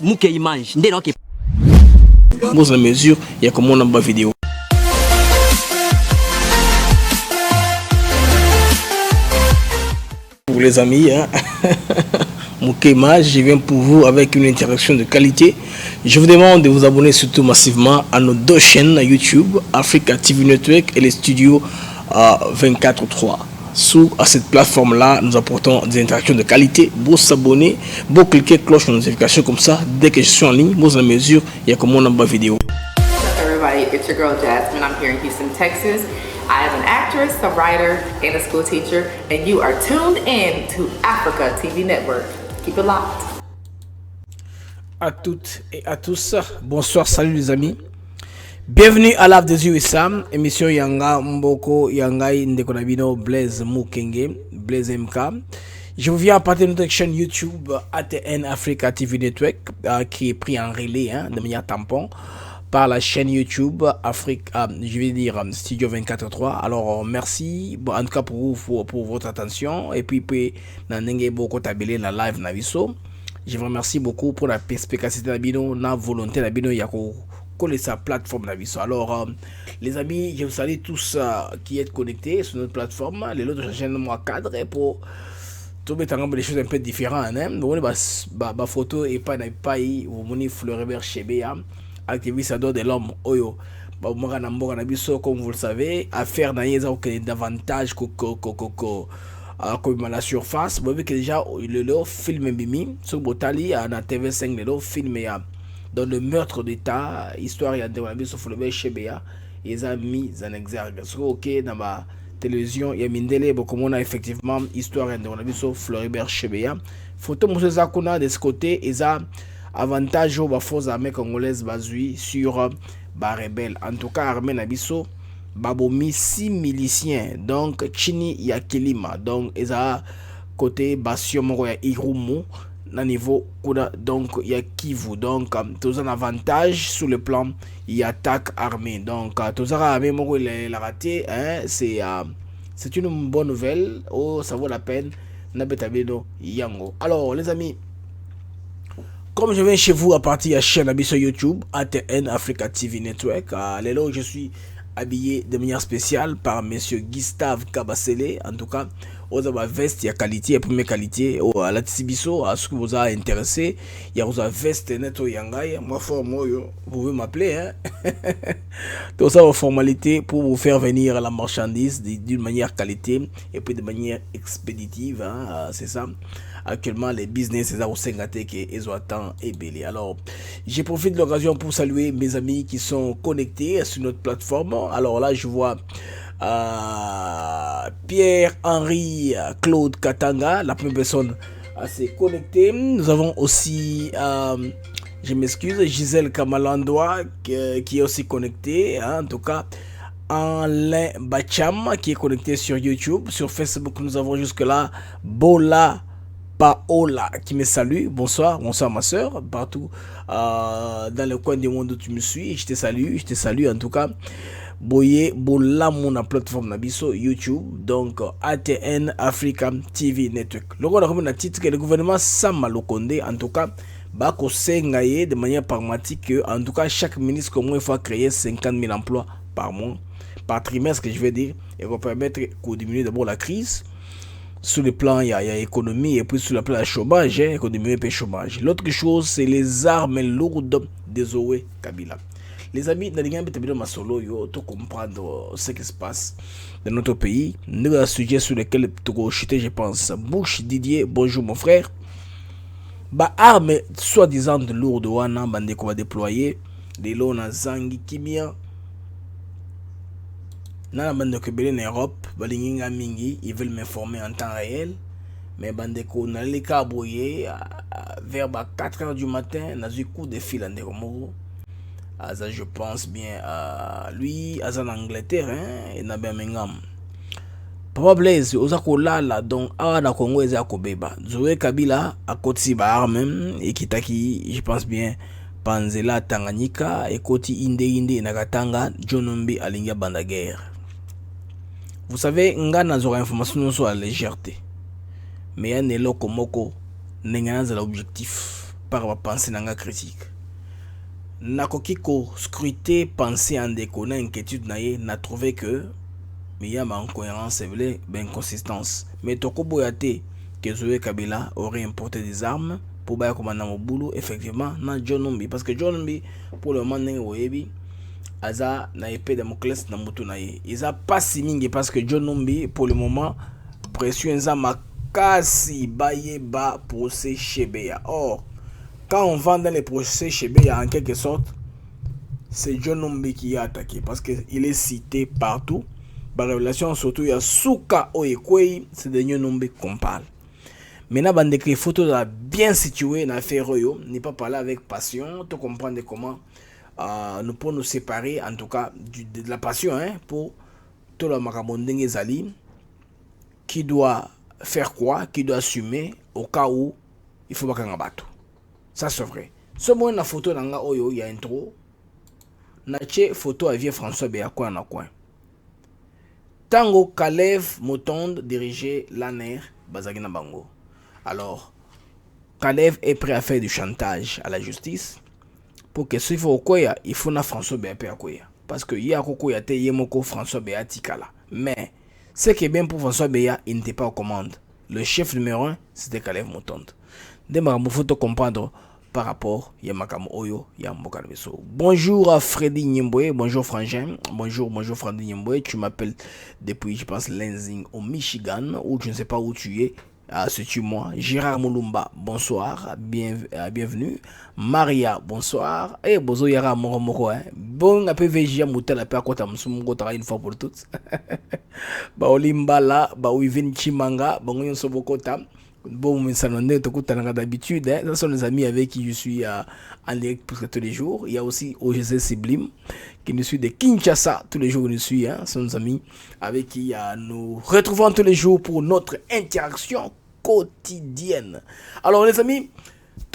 Muke image ndeno ke Dans la mesure il y a comme on a ma vidéo. Pour les amis, hein? Muke image, je viens pour vous avec une interaction de qualité. Je vous demande de vous abonner surtout massivement à nos deux chaînes YouTube, Africa TV Network et les studios 24/3. Sous à cette plateforme-là, nous apportons des interactions de qualité. Vous s'abonner, vous cliquez cloche de notification comme ça. Dès que je suis en ligne, vous dans la mesure, il y a comme on a ma vidéo. What's up, everybody? It's your girl Jasmine. I'm here in Houston, Texas. I am an actress, a writer, and a school teacher, and you are tuned in to Africa TV Network. Keep it locked. À toutes et à tous, bonsoir, salut les amis. Bienvenue à l'Ave des USA, émission Yanga Mboko Yangai Ndekonabino Blaise Mukenge, Blaise MK. Je vous viens à partir de notre chaîne YouTube ATN Africa TV Network qui est pris en relais de manière tampon par la chaîne YouTube Africa, je vais dire Studio 24/3. Alors merci en tout cas pour votre attention et puis nanenge boko tabele la live naviso. Je vous remercie beaucoup pour la perspicacité d'Abino, la volonté d'Abino Yako. Coller sa plateforme d'avis. Alors les amis, je vous salue tous qui êtes connectés sur notre plateforme. Les autres chaînes moi cadre pour trouver des choses un peu différentes. Vous voyez ma photo et pas vous moni Floribert Chebeya, activiste de l'homme Oyo. Comme vous le savez, affaire n'a davantage comme à la surface. Vous voyez que déjà le film Mimi sur Botali à la TV5 le film dans le meurtre d'État, histoire il y a des sur le Chebea, ils ont mis en exergue. Parce que ok dans ma télévision il y a mindele beaucoup on a effectivement histoire de sur Floribert Chebea. Photo Moussa Zakuna de ce côté ils ont avantage aux forces armées congolaises basées sur bas rebelles. En tout cas armée nabiso babomi 6 miliciens donc chini ya kilima donc ils ont côté basio moko ya Irumu na niveau donc il y a Kivu donc tous un avantage sur le plan il y a attaque armée donc tous armée moko il a raté hein, c'est une bonne nouvelle oh ça vaut la peine na betabeno yango. Alors les amis, comme je viens chez vous à partir de la chaîne sur YouTube ATN Africa TV Network, là je suis habillé de manière spéciale par monsieur Gustave Kabasele. En tout cas vous avez veste il y a qualité, il y a première qualité à la Tsibiso, à ce que vous a intéressé il y a votre veste neto yangai moi vous pouvez m'appeler hein. Tout ça aux formalités pour vous faire venir la marchandise d'une manière qualité et puis de manière expéditive hein, c'est ça. Actuellement les business c'est ça au Sengate qui est et belé. Alors j'ai profité de l'occasion pour saluer mes amis qui sont connectés sur notre plateforme. Alors là je vois Pierre-Henri Claude Katanga, la première personne assez connectée. Nous avons aussi je m'excuse, Gisèle Kamalandoa qui est aussi connectée hein, en tout cas Alain Bacham qui est connecté sur YouTube. Sur Facebook nous avons jusque là Bola Paola qui me salue, bonsoir ma soeur, partout dans le coin du monde où tu me suis, je te salue en tout cas. Boye Bola mon plateforme nabiso YouTube donc ATN Africa TV Network. Le gouvernement na titre que le gouvernement Sama Lokonde en tout cas bako sengaye de manière pragmatique en tout cas chaque ministre comme il faut créer 50 000 emplois par mois, par trimestre que je vais dire, et va permettre de diminuer d'abord la crise. Sur le plan, il y a économie et puis sur le plan du chômage, économie et chômage. L'autre chose, c'est les armes lourdes de Zoé Kabila. Les amis, dans les gars, tu comprendre ce qui se passe dans notre pays. Nous avons un sujet sur lequel tu vas chuter, je pense. Bouche Didier, bonjour mon frère. Armes soi-disant de lourdes, wana bande qu'on va déployer. Les lots na zangi kimia. Dans la bande de en Europe, ils veulent m'informer en temps réel. Mais bandeko na les caboyer vers 4h du matin, na eu coup de fil en Deromoro. Je pense bien à lui, à en Angleterre, hein, et na Birmingham. Papa Blaise, ozakola la donc à na Congo et Zakobeba. Zoé Kabila à côté ba arme et kitaki, je pense bien Panzela Tanganyika et Koti Inde Nakatanga, Jonombi Alinga Bandaguerre. Vous savez, ngana zora information sur la légèreté. Mais il y a un loko moko n'engana l'objectif. par ma pensée nanga critique. Nakoki ko scruter pensée en déco na inquiétude na ye na trouvé que mais il y a ma incohérence et ben inconsistance. Mais toko boyate que Zoé Kabila aurait importé des armes pour baya komanda mo boulot effectivement na John Numbi parce que John Numbi pour le moment ndenge oyebi aza na épée de Damoclès na mutu na ye. Ils a pas si mingi parce que John Numbi pour le moment pression nza makasi baye ba procès chez Beya. Or quand on vend dans les procès chez Beya en quelque sorte c'est John Numbi qui a attaqué parce qu'il est cité partout. Par révélation surtout il y a Souka Oyekwei, c'est de John Numbi qu'on parle. Maintenant bande écrit photo bien situé dans l'affaire Royo, n'est pas parler avec passion, tu comprendre comment nous pouvons nous séparer en tout cas de la passion hein, pour tout le Makamondenge Zali qui doit faire quoi, qui doit assumer au cas où il faut pas qu'on batte. Ça c'est vrai. Ce moment la photo dans la Oyo, il y a intro. Nache photo avec François Béakoua na coin. Tango Kalev Motonde dirigeait l'ANER Bazagina Bango. Alors, Kalev est prêt à faire du chantage à la justice pour que s'il faut Okoya, il faut na François Béakoua. Parce que y a Kokoya te yemoko François Béa Tikala. Mais ce qui est bien pour François Béa, il n'était pas aux commandes. Le chef numéro 1, c'était Kalev Motonde. Il faut comprendre par rapport à Yamakam Oyo Yambokalmeso. Bonjour à Freddy Nyemboé, bonjour Frangin, bonjour Freddy Nyemboé, tu m'appelles depuis je pense Lansing au Michigan ou je ne sais pas où tu es. C'est-tu moi? Gérard Moulumba, bonsoir, bienvenue. Maria, bonsoir. Eh, bozo yara moro hein. Bon, après VGA moutel après quoi t'as une fois pour toutes. Ba Olimbala, ba Wivin Chimanga, ba Ngoyon Sobokota. Bon, mais ça n'en est d'habitude. Hein. Ce sont les amis avec qui je suis en direct presque tous les jours. Il y a aussi OGC Sublime qui nous suit de Kinshasa tous les jours. Nous suit. Hein. Ce sont nos amis avec qui nous retrouvons tous les jours pour notre interaction quotidienne. Alors, les amis,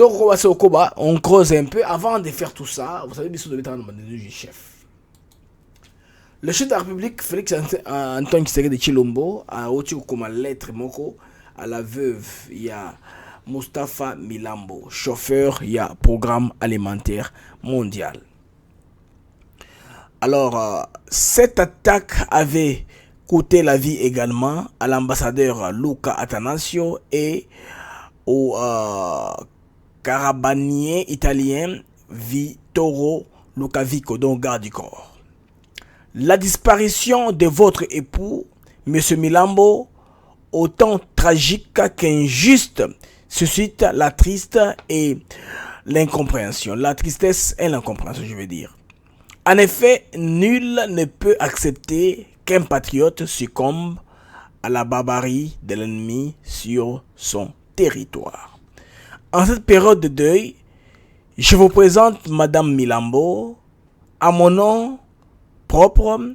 on creuse un peu. Avant de faire tout ça, vous savez, bien sûr, du chef. Le chef de la République, Félix Antoine Tshisekedi de Chilombo, a reçu comme lettre moko à la veuve, il y a Mustapha Milambo, chauffeur, il y a Programme alimentaire mondial. Alors, cette attaque avait coûté la vie également à l'ambassadeur Luca Atanasio et au carabinier italien Vittoro Lucavico, donc garde du corps. La disparition de votre époux, M. Milambo, autant tragique qu'injuste, suscite la triste et l'incompréhension. La tristesse et l'incompréhension, je veux dire. En effet, nul ne peut accepter qu'un patriote succombe à la barbarie de l'ennemi sur son territoire. En cette période de deuil, je vous présente Madame Milambo à mon nom propre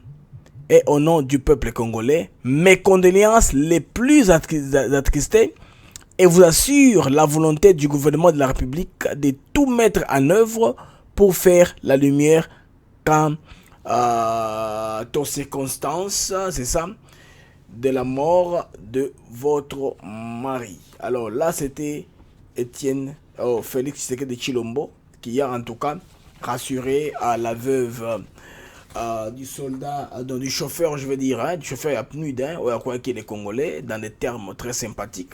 et au nom du peuple congolais, mes condoléances les plus attristées et vous assure la volonté du gouvernement de la République de tout mettre en œuvre pour faire la lumière quand aux circonstances, c'est ça, de la mort de votre mari. Alors là, c'était Félix Tshisekedi de Chilombo qui a en tout cas rassuré à la veuve du soldat, du chauffeur, je veux dire, hein, du chauffeur apnude, hein, ou à quoi qu'il est congolais, dans des termes très sympathiques.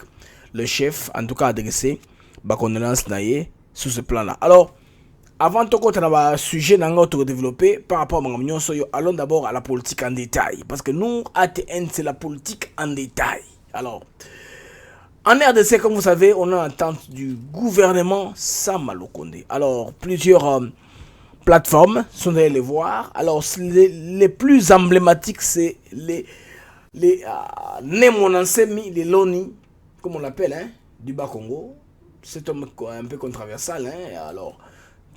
Le chef, en tout cas, adressé, condoléances naïe sur ce plan-là. Alors, avant de continuer sujet de développer par rapport à mon allons d'abord à la politique en détail. Parce que nous, ATN, c'est la politique en détail. Alors, en RDC, comme vous savez, on a l'attente du gouvernement Sama Lukonde. Alors, plusieurs plateformes sont allées les voir. Alors, les plus emblématiques, c'est les Nemonansemi, les Loni, comme on l'appelle, hein, du Bas-Congo. C'est un peu controversial. Hein. Alors,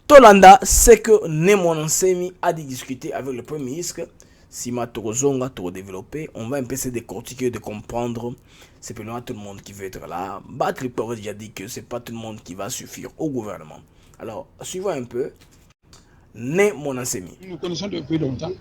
Tolanda, c'est que Nemonansemi a discuté avec le Premier ministre. Sima Torozonga, Toro développé. On va un peu se décortiquer, de comprendre. C'est pas tout le monde qui veut être là. Batripo a déjà dit que c'est pas tout le monde qui va suffire au gouvernement. Alors, suivons un peu. Nemonansemi. Nous connaissons depuis longtemps.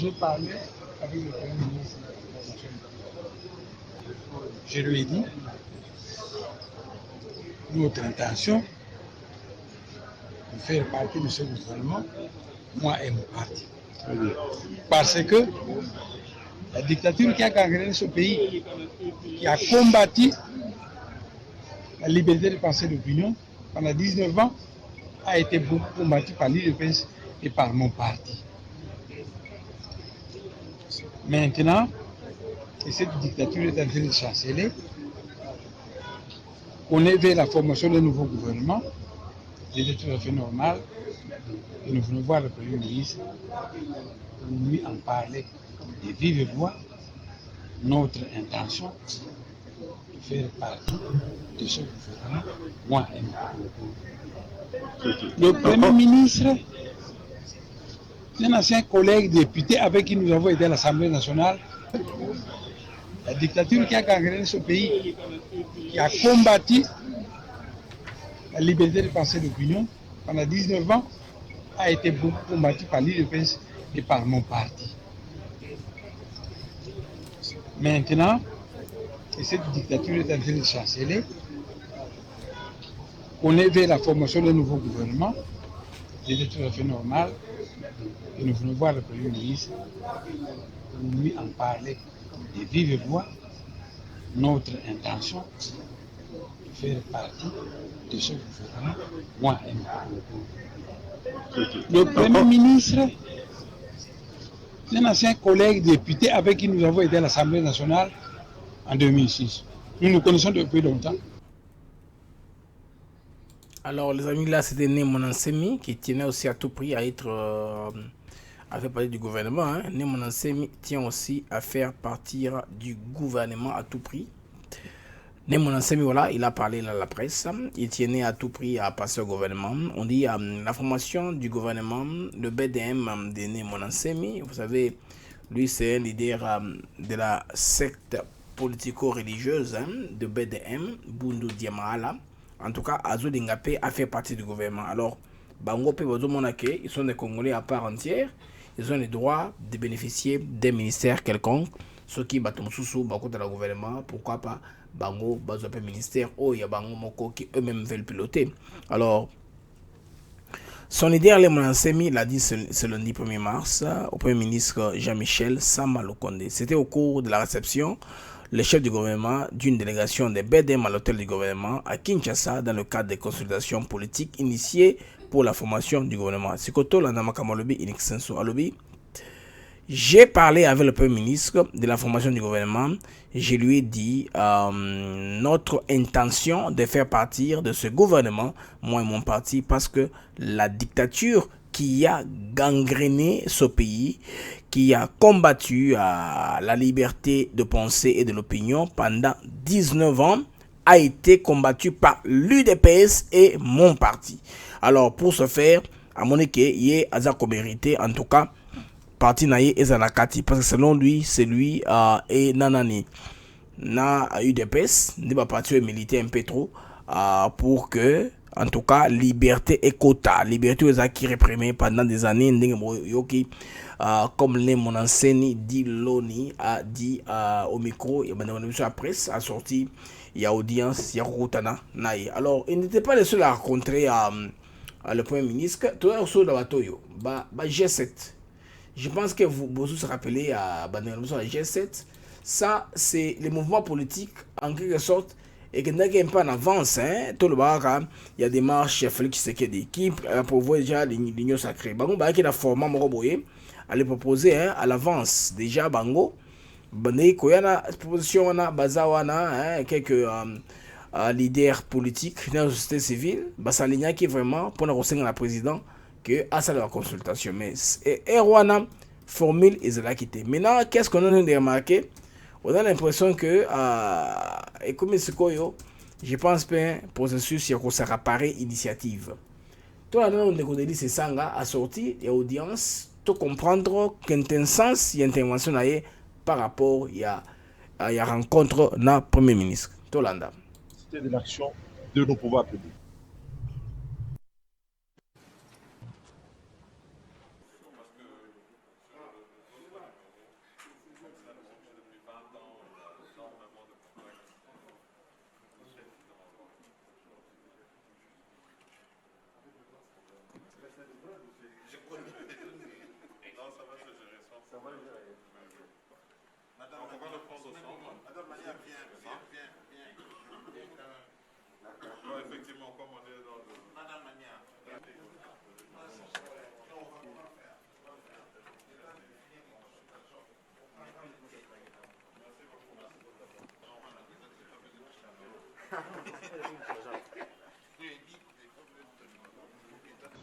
j'ai parlé avec le Premier ministre de la Nation. Je lui ai dit notre intention de faire partie de ce gouvernement, moi et mon parti. Parce que la dictature qui a gangréné ce pays, qui a combattu la liberté de pensée et d'opinion pendant 19 ans, a été beaucoup combattue par l'UDPS et par mon parti. Maintenant, et cette dictature est en train de chanceler, on est vers la formation d'un nouveau gouvernement, il tout à fait normal, et nous venons voir le Premier ministre pour lui en parler de vive voix, notre intention de faire partie de ce gouvernement, moi et moi. Le Premier ministre, un ancien collègue député avec qui nous avons été à l'Assemblée nationale, la dictature qui a gangréné ce pays, qui a combattu la liberté de pensée et d'opinion pendant 19 ans, a été beaucoup combattue par l'UDPS et par mon parti. Maintenant, et cette dictature est en train de chanceler, on est vers la formation d'un nouveau gouvernement, il est tout à fait normal, et nous venons voir le Premier ministre pour lui en parler de vive voix, notre intention de faire partie de ce gouvernement, moi et moi. Le Premier ministre, un ancien collègue député avec qui nous avons été à l'Assemblée nationale en 2006. Nous nous connaissons depuis longtemps. Alors les amis, là c'était Némon Nsemi qui tenait aussi à tout prix à être à faire partie du gouvernement. Hein. Némon Nsemi tient aussi à faire partir du gouvernement à tout prix. Némon Nsemi, voilà, il a parlé à la presse, il tenait à tout prix à passer au gouvernement. On dit la formation du gouvernement, le BDM de Némon Nsemi, vous savez, lui c'est un leader de la secte politico-religieuse de BDM, Bundu Diamala. En tout cas, Azo Dingapé a fait partie du gouvernement. Alors, Bango Pebozo Monake, ils sont des Congolais à part entière. Ils ont le droit de bénéficier d'un ministère quelconque. Ceux qui battent sous Bakout dans le gouvernement, pourquoi pas Bango, Bazope ministère, oh, il y a Bango Moko qui eux-mêmes veulent piloter. Alors, son leader, Némon Nsemi, l'a dit ce lundi 1er mars au Premier ministre Jean-Michel Sama Lukonde. C'était au cours de la réception le chef du gouvernement d'une délégation des BDM à l'hôtel du gouvernement à Kinshasa dans le cadre des consultations politiques initiées pour la formation du gouvernement. Sikoto Landamakam Inixenso Alobi. J'ai parlé avec le Premier ministre de la formation du gouvernement. Je lui ai dit notre intention de faire partir de ce gouvernement, moi et mon parti, parce que la dictature qui a gangréné ce pays, qui a combattu la liberté de pensée et de l'opinion pendant 19 ans, a été combattue par l'UDPS et mon parti. Alors, pour ce faire, à mon équipe, il y a mérité, en tout cas, parti naïe et Zanakati, parce que selon lui, c'est lui et Nanani. Na UDPS, ne va pas tuer militaire un peu trop pour que, en tout cas, liberté et quota, liberté aux acquis réprimés pendant des années, comme Némon Nsemi dit Loni a dit au micro, et la presse a sorti, il y a audience, il y a Routana, Naï. Alors, il n'était pas le seul à rencontrer le Premier ministre, tout le monde a G7. Je pense que vous vous rappelez à la G7, ça c'est les mouvements politiques en quelque sorte et qui n'est pas en avance. Tout le bar, il y a des marches, Félix Tshisekedi qui pour voir déjà l'union sacrée. Bango, qui a format Moroboye, allait proposer à l'avance déjà Bango. Bande Koyana, proposition wana, Bazawana, quelques leaders politiques dans la société civile, Basaligna qui est vraiment pour la président que à ça la consultation. Mais Erwana formule et là quitté. Maintenant, qu'est-ce qu'on a remarqué? On a l'impression que et comme c'est quoi je pense que processus il sera pareil initiative. Tout le monde de c'est ça a sorti et audience tout comprendre qu'un sens il y a intervention par rapport il y a rencontre na premier ministre. Tolanda. C'était de l'action de nos pouvoirs publics.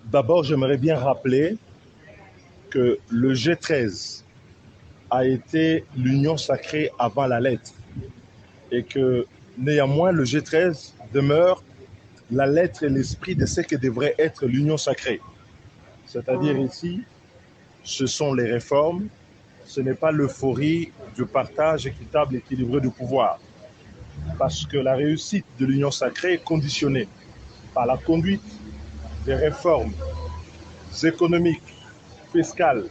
D'abord, j'aimerais bien rappeler que le G13 a été l'union sacrée avant la lettre et que néanmoins le G13 demeure la lettre et l'esprit de ce que devrait être l'union sacrée. C'est-à-dire ici, ce sont les réformes, ce n'est pas l'euphorie du partage équitable et équilibré du pouvoir. Parce que la réussite de l'union sacrée est conditionnée par la conduite des réformes économiques, fiscales,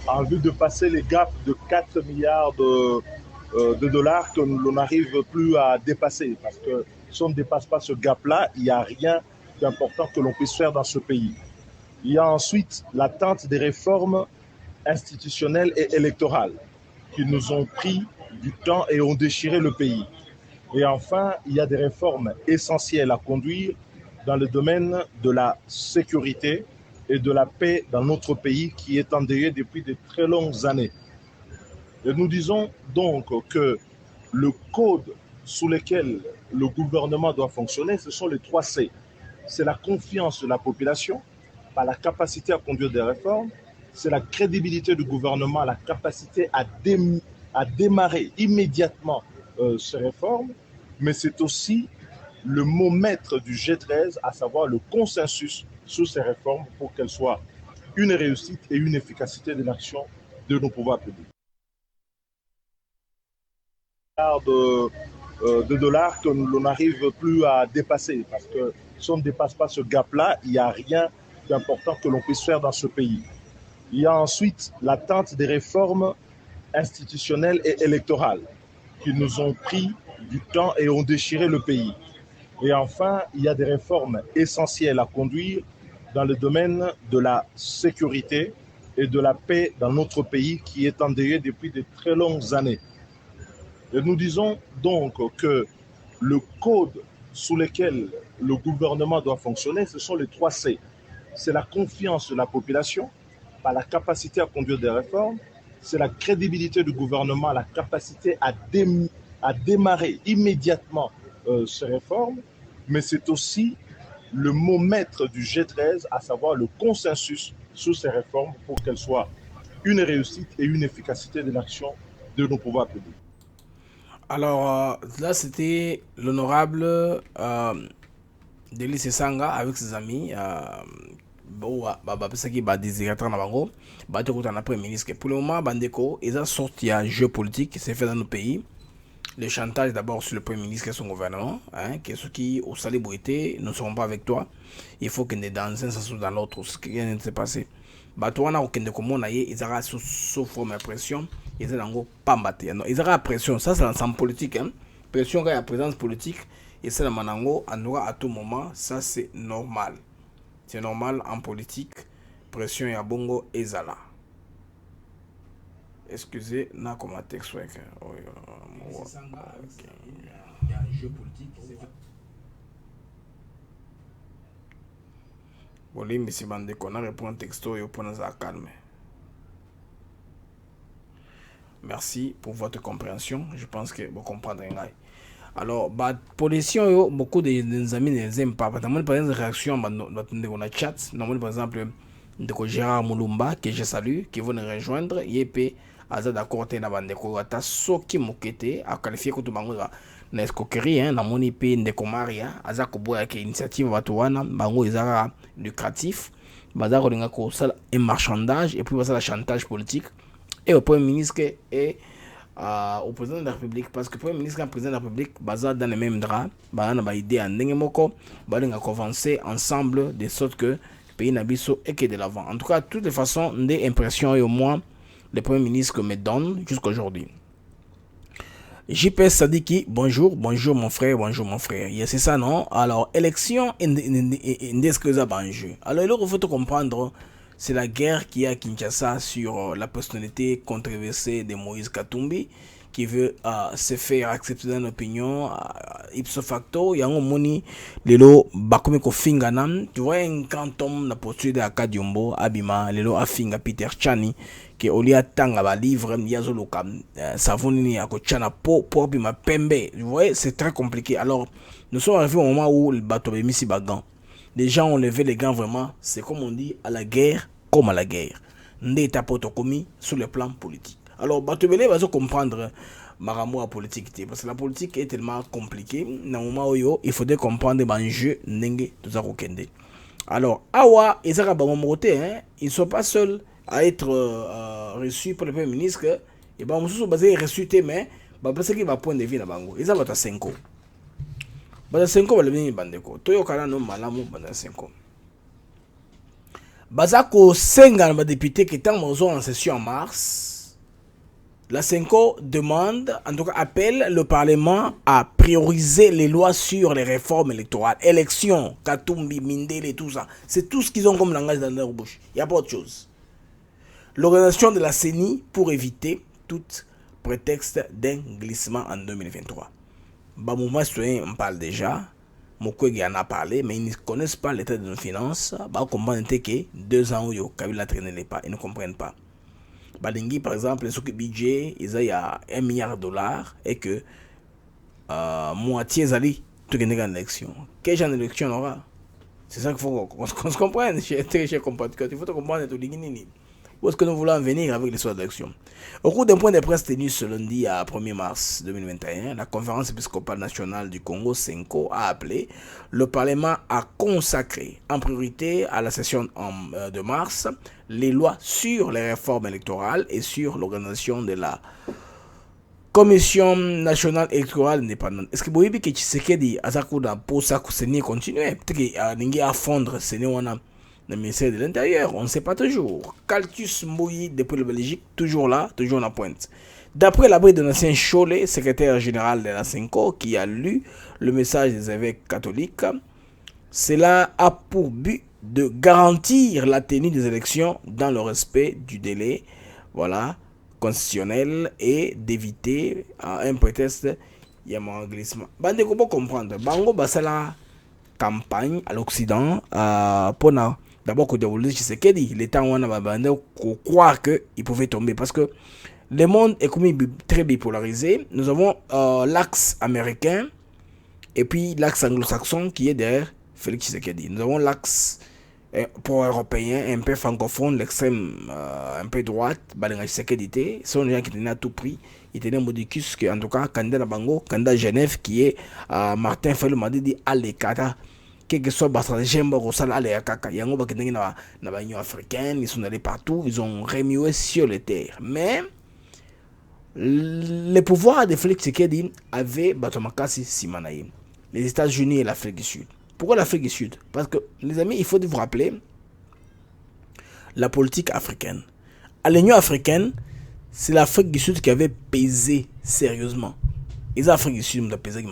en vue de passer les gaps de 4 milliards de dollars que l'on n'arrive plus à dépasser. Parce que si on ne dépasse pas ce gap-là, il n'y a rien d'important que l'on puisse faire dans ce pays. Il y a ensuite l'attente des réformes institutionnelles et électorales qui nous ont pris du temps et ont déchiré le pays. Et enfin, il y a des réformes essentielles à conduire dans le domaine de la sécurité et de la paix dans notre pays qui est endeuillé depuis de très longues années. Et nous disons donc que le code sous lequel le gouvernement doit fonctionner, ce sont les 3 C. C'est la confiance de la population par la capacité à conduire des réformes, c'est la crédibilité du gouvernement, la capacité à démarrer immédiatement ces réformes, mais c'est aussi le mot maître du G13, à savoir le consensus sur ces réformes pour qu'elles soient une réussite et une efficacité de l'action de nos pouvoirs publics. De dollars que l'on n'arrive plus à dépasser, parce que si on ne dépasse pas ce gap-là, il n'y a rien d'important que l'on puisse faire dans ce pays. Il y a ensuite l'attente des réformes institutionnelles et électorales qui nous ont pris du temps et ont déchiré le pays. Et enfin, il y a des réformes essentielles à conduire dans le domaine de la sécurité et de la paix dans notre pays qui est endeuillé depuis de très longues années. Et nous disons donc que le code sous lequel le gouvernement doit fonctionner, ce sont les 3 C. C'est la confiance de la population par la capacité à conduire des réformes, c'est la crédibilité du gouvernement, la capacité à démarrer immédiatement ces réformes, mais c'est aussi le mot maître du G13, à savoir le consensus sur ces réformes pour qu'elles soient une réussite et une efficacité de l'action de nos pouvoirs publics. Alors là, c'était l'honorable Delis Sanga avec ses amis. Bon, ça qui va désirer na bango, ba te kutana premier ministre. Pour le moment, bandeko, ils ont sorti un jeu politique qui s'est fait dans nos pays. Le chantage d'abord sur le premier ministre et son gouvernement, hein, que ceux qui au Salibouité ne seront pas avec toi. Il faut que dans un sens ou dans l'autre, ce qui vient de se passer. Bah toi, on a aucun de comment ils auront sous forme de pression. Ils ont pas battu. Ils auront pression. Ça, c'est l'ensemble politique. Hein. Pression quand il y a présence politique. Et c'est la manango, en aura à tout moment. Ça, c'est normal. C'est normal en politique. Pression et à bongo et zala. Excusez, n'a comme un texte. Il y a un jeu politique. Bon, les messieurs bandés, qu'on a répondu un texto et au point de calme. Merci pour votre compréhension. Je pense que vous comprendrez. Alors, position, beaucoup de nos amis ne aiment pas. Par exemple, par exemple, réaction dans le chat. Par exemple, de Gérard Moulumba, que je salue, qui vont nous rejoindre. Yépe, Aza d'accord, t'es na bandeko, ata soki mokete, a qualifié comme tout bango na escroquerie, hein, na moni pe ndeko Maria, Aza koboya ke initiative watuana, bango ezara lucratif, baza kolinga ko sala un marchandage et puis baza la chantage politique. Et au Premier ministre et au président de la République, parce que le Premier ministre et le président de la République, baza dans les mêmes draps, baza na ba idée en dengemoko, balinga ko avancer ensemble de sorte que le pays nabiso et que de l'avant. En tout cas, de toutes les façons, des impressions et au moins le Premier ministre me donne jusqu'à aujourd'hui. JP Sadiki, bonjour mon frère, c'est ça non? Alors, élection, indescrisa banjou. Alors, il faut comprendre, c'est la guerre qui est à Kinshasa sur la personnalité controversée de Moïse Katumbi, qui veut se faire accepter dans l'opinion ipso facto. Yango moni lelo bakome ko finga nam, tu vois un grand homme na posture de Akadiombo abima lelo afinga Peter Chani que olia tanga ba livre yazo lokam savoni ni ako chana po bima pembe. Tu vois, c'est très compliqué. Alors nous sommes arrivés au moment où le bateau est mis si bagan. Les gens ont levé les gants vraiment, c'est comme on dit, à la guerre comme à la guerre. Ndeta potokomi sur le plan politique. Alors, Batobele va se comprendre Maramo à politique, parce que la politique est tellement compliquée. Dans le moment où il faudrait comprendre l'enjeu Nenge de Zakokende. Alors, Awa et Zara Bamomote, ils ne sont pas seuls à être reçus par le Premier ministre. Et bien, ils sont basés reçus, mais parce qu'il va point de vue dans Bango. Ils ont 5 ans. Bada 5 ans, va venir Bandeko. Toyo Kana no Malamu, Bada 5 ans. Bazako 5 ans, député qui est en session en mars. La CENCO demande, en tout cas appelle le Parlement à prioriser les lois sur les réformes électorales. Élections, Katumbi, Mindele et tout ça. C'est tout ce qu'ils ont comme langage dans leur bouche. Il n'y a pas autre chose. L'organisation de la CENI pour éviter tout prétexte d'un glissement en 2023. Mouvement citoyen en parle déjà. Mokwege en a parlé, mais ils ne connaissent pas l'état de nos finances. Ils comprennent que 2 ans où Kabila traîne les pas, ils ne comprennent pas. Balingi, par exemple, ce budget, il y a $1 milliard et que moitié zali tout gagner en élection. Quel genre d'élection on aura? C'est ça qu'il faut qu'on se comprenne, chers compatriotes. Il faut comprendre tout l'ingénierie. Où est-ce que nous voulons en venir avec l'histoire de l'élection? Au cours d'un point de presse tenu ce lundi à 1er mars 2021, la conférence épiscopale nationale du Congo, CENCO, a appelé le Parlement à consacrer en priorité à la session de mars les lois sur les réformes électorales et sur l'organisation de la Commission nationale électorale indépendante. Est-ce que vous voyez que Tshisekedi a ça pour ça que CENI continue? Peut-être qu'il y a à fondre CENI le ministère de l'Intérieur, on ne sait pas toujours. Caltus Mbouyi, depuis la Belgique, toujours là, toujours en pointe. D'après l'abri de l'ancien Cholet, secrétaire général de la CENCO, qui a lu le message des évêques catholiques, cela a pour but de garantir la tenue des élections dans le respect du délai constitutionnel et d'éviter un prétexte il y a un glissement. Bande ko comprendre. Bango basala campagne à l'Occident pour d'abord que dérouler Tshisekedi, l'État on a bande croire que il pouvait tomber parce que le monde est comme très bipolarisé. Nous avons l'axe américain et puis l'axe anglo-saxon qui est derrière Félix Tshisekedi. Nous avons l'axe pro-européen, un peu francophone, l'extrême un peu droite, Balenga Tshisekedi, sont des gens qui tenaient à tout prix. Ils tenaient un modicus que, en tout cas, candidat à Bango, candidat à Genève, qui est Martin Fayulu m'a dit allez, kata, quel que soit Bastard Jembo, Rossal, allez, kaka, Yango, Bakendeng, dans l'Union africaine, ils sont allés partout, ils ont remué sur les terres. Mais, le pouvoir de Félix Tshisekedi avait Batomakasi Simanaï, les États-Unis et l'Afrique du Sud. Pourquoi l'Afrique du Sud? Parce que, les amis, il faut vous rappeler la politique africaine. À l'Union africaine, c'est l'Afrique du Sud qui avait pesé sérieusement. Les Afriques du Sud ont pesé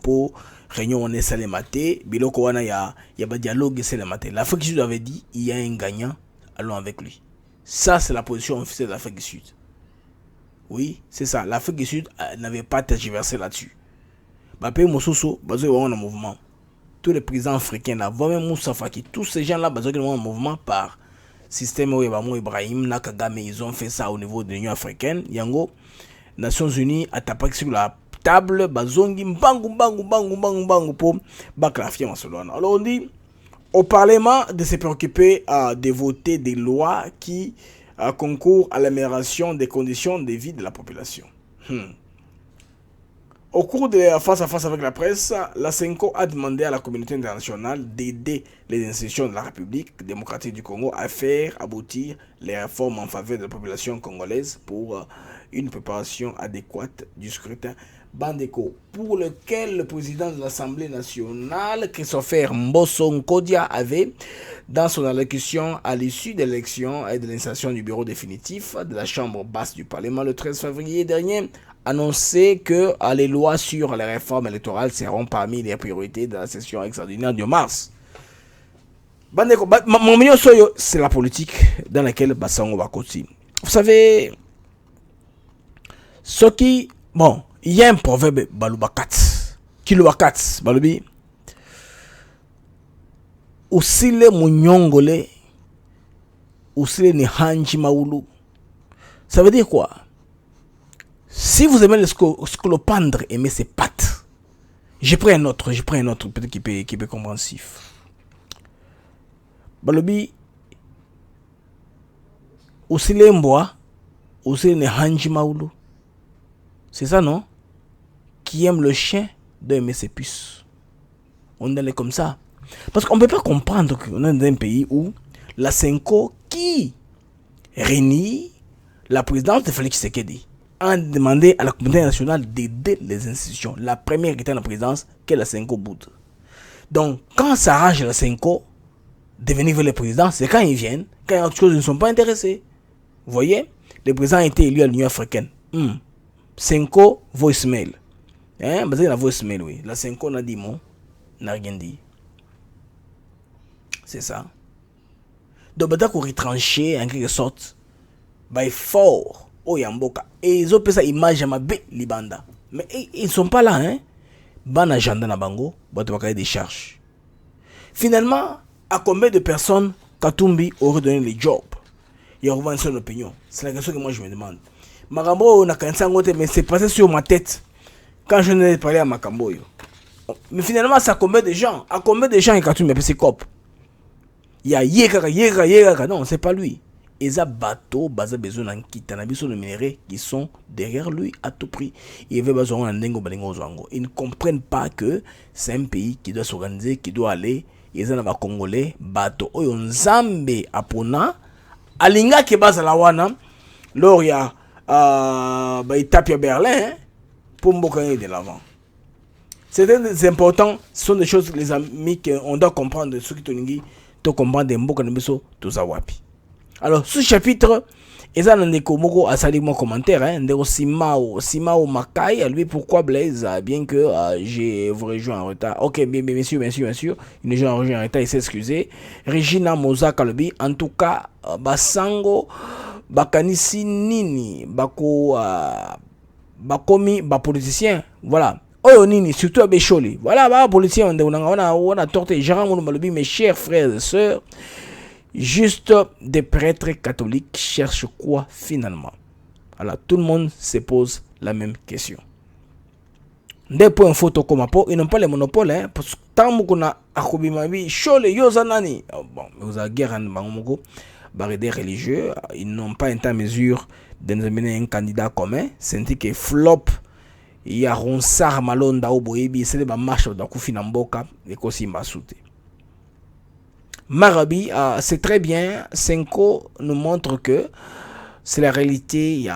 pour réunion on est salématé, biloko wana ya ba dialogue salématé. L'Afrique du Sud avait dit il y a un gagnant, allons avec lui. Ça c'est la position officielle de l'Afrique du Sud. Oui, c'est ça. L'Afrique du Sud n'avait pas tergiversé là-dessus. Bapé Mososo, bazo un mouvement. Tous les présidents africains là, même Moussa Faki, tous ces gens là bazo un mouvement par système Ouébamo Ibrahim, Nakagame, ils ont fait ça au niveau de l'Union africaine. Yango, Nations Unies a tapé sur la table, bazongi, bangu, pour baklafier Masolona. Alors on dit au Parlement de se préoccuper de voter des lois qui concourent à l'amélioration des conditions de vie de la population. Au cours de face à face avec la presse, la CENCO a demandé à la communauté internationale d'aider les institutions de la République démocratique du Congo à faire aboutir les réformes en faveur de la population congolaise pour une préparation adéquate du scrutin Bandeko, pour lequel le président de l'Assemblée nationale, Christopher Mbosso Nkodia, avait, dans son allocution à l'issue de l'élection et de l'installation du bureau définitif de la Chambre basse du Parlement le 13 février dernier, annoncé que les lois sur les réformes électorales seront parmi les priorités de la session extraordinaire de mars. Mon mignon soyo, c'est la politique dans laquelle Bassango va continuer. Vous savez, ce qui, bon, il y a un proverbe balubakat, kilobakat, balubi, usile munyongole, usile ni hanji maulu. Ça veut dire quoi? Si vous aimez le scolopendre, aimez ses pattes. Je prends un autre, peut-être qui peut compréhensif. Balobi, usile mboa, usile ni hanji maulu. C'est ça, non? Qui aime le chien doit aimer ses puces. On est comme ça. Parce qu'on ne peut pas comprendre qu'on est dans un pays où la Senko qui réunit la présidence de Félix Tshisekedi a demandé à la communauté nationale d'aider les institutions. La première qui était dans la présidence, que la Senko boude. Donc, quand ça arrange la Senko de venir vers le président, c'est quand ils viennent, quand il y a autre chose, ils ne sont pas intéressés. Vous voyez? Le président a été élu à l'Union africaine. Senko voicemail. Basé la voicemail, oui. La Senko n'a dit mot, n'a rien dit. C'est ça. Donc, il faut retrancher en quelque sorte. By fort, oh Yamboka. Et ils ont fait ça image à ma bé, Libanda. Mais ils ne sont pas là, hein. Ban agenda na bango, bato des charges. Finalement, à combien de personnes Katumbi aurait donné les jobs? Il y a une seule opinion. C'est la question que moi je me demande. Makambo na kansangote, mais c'est passé sur ma tête quand je n'ai parlé à Makambo. Mais finalement, ça combien de gens? À combien de gens est Katumbi a ses copes? Il y a Yega, non, c'est pas lui. Et ça bateau, basa besoin d'un kitanabiso de minéraux qui sont derrière lui à tout prix. Ils veulent besoin d'un dengo balingo zwango. Ils ne comprennent pas que c'est un pays qui doit s'organiser, qui doit aller. Ils ont un Congolais, bateau, oyo nzambe apona, alinga ke basa la wana, lors il y a étape à Berlin, pour mboka de l'avant. C'est important, ce sont des choses, les amis, qu'on doit comprendre de ceux qui t'ont to comprendre des mboka nebeso to zawapi. Alors ce chapitre eza ndeko moko asali mon commentaire ndeko Simao Makai lui pourquoi Blaise bien que je vous rejoins en retard. OK, bien sûr, une gens en retard, il s'est excusé. Regina Moza Kalobi en tout cas Basango bakanisi nini bako bakomi ba politicien voilà. Oyo nini surtout Abecholi. Voilà ba politicien on a torté Gérard Malobi, mes chers frères et sœurs. Juste des prêtres catholiques cherchent quoi finalement? Alors tout le monde se pose la même question. Des points photo comme po, ils n'ont pas le monopole hein, parce que tant qu'on a akobimabi chole yozanani. Bon, vous avez guerre en bangomoko, barré religieux, ils n'ont pas été en mesure de nous amener un candidat commun. C'est que flop. Il y a Ronsar Malonda au Boebi, c'est des marches dans Kufinamboka et Kosimba Soute. Marabi, c'est très bien. Senko nous montre que c'est la réalité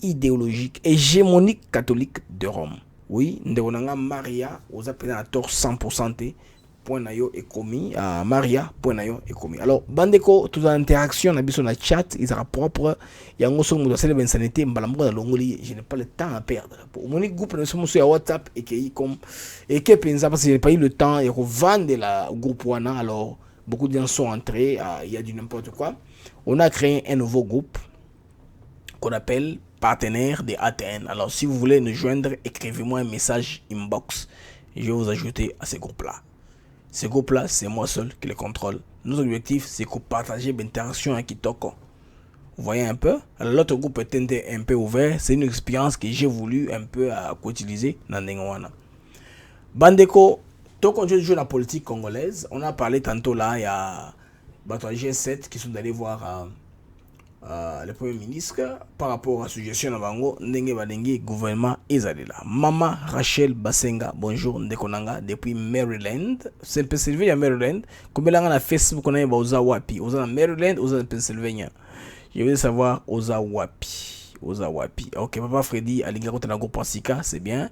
idéologique, hégémonique catholique de Rome. Oui, Ndewonanga Maria, aux appelés à tort 100%. Point nayo est commis à Maria point nayo est commis. Alors bandeko toute interaction na biso na chat ils sera propre ya ngoso mu dosele ben sanité mbalambo na longoli je n'ai pas le temps à perdre pour mon groupe na somo sur WhatsApp et qui comme et que pensa parce que j'ai pas eu le temps et revendre la groupe wana alors beaucoup de gens sont entrés il y a du n'importe quoi. On a créé un nouveau groupe qu'on appelle partenaire des ATN. Alors si vous voulez nous joindre, écrivez-moi un message inbox et je vais vous ajouter à ce groupe là. Ce groupe-là, c'est moi seul qui le contrôle. Notre objectif, c'est que partager l'interaction avec Kitoko. Vous voyez un peu? L'autre groupe est un peu ouvert. C'est une expérience que j'ai voulu un peu utiliser dans Nengwana. Bandeko, tant qu'on joue la politique congolaise, on a parlé tantôt là, il y a G7 qui sont allés voir le Premier ministre par rapport à la suggestion de Bango, Ndenge gouvernement Ezalila. Mama Rachel Basenga, bonjour, Ndekonanga, depuis Maryland. C'est Pennsylvania, Maryland. Comme elle a na Facebook, on a Oza Wapi. Oza Maryland, Oza Pennsylvania. Je veux savoir Oza Wapi. Ok, Papa Freddy, Alinga Kotanago Pansika, c'est bien.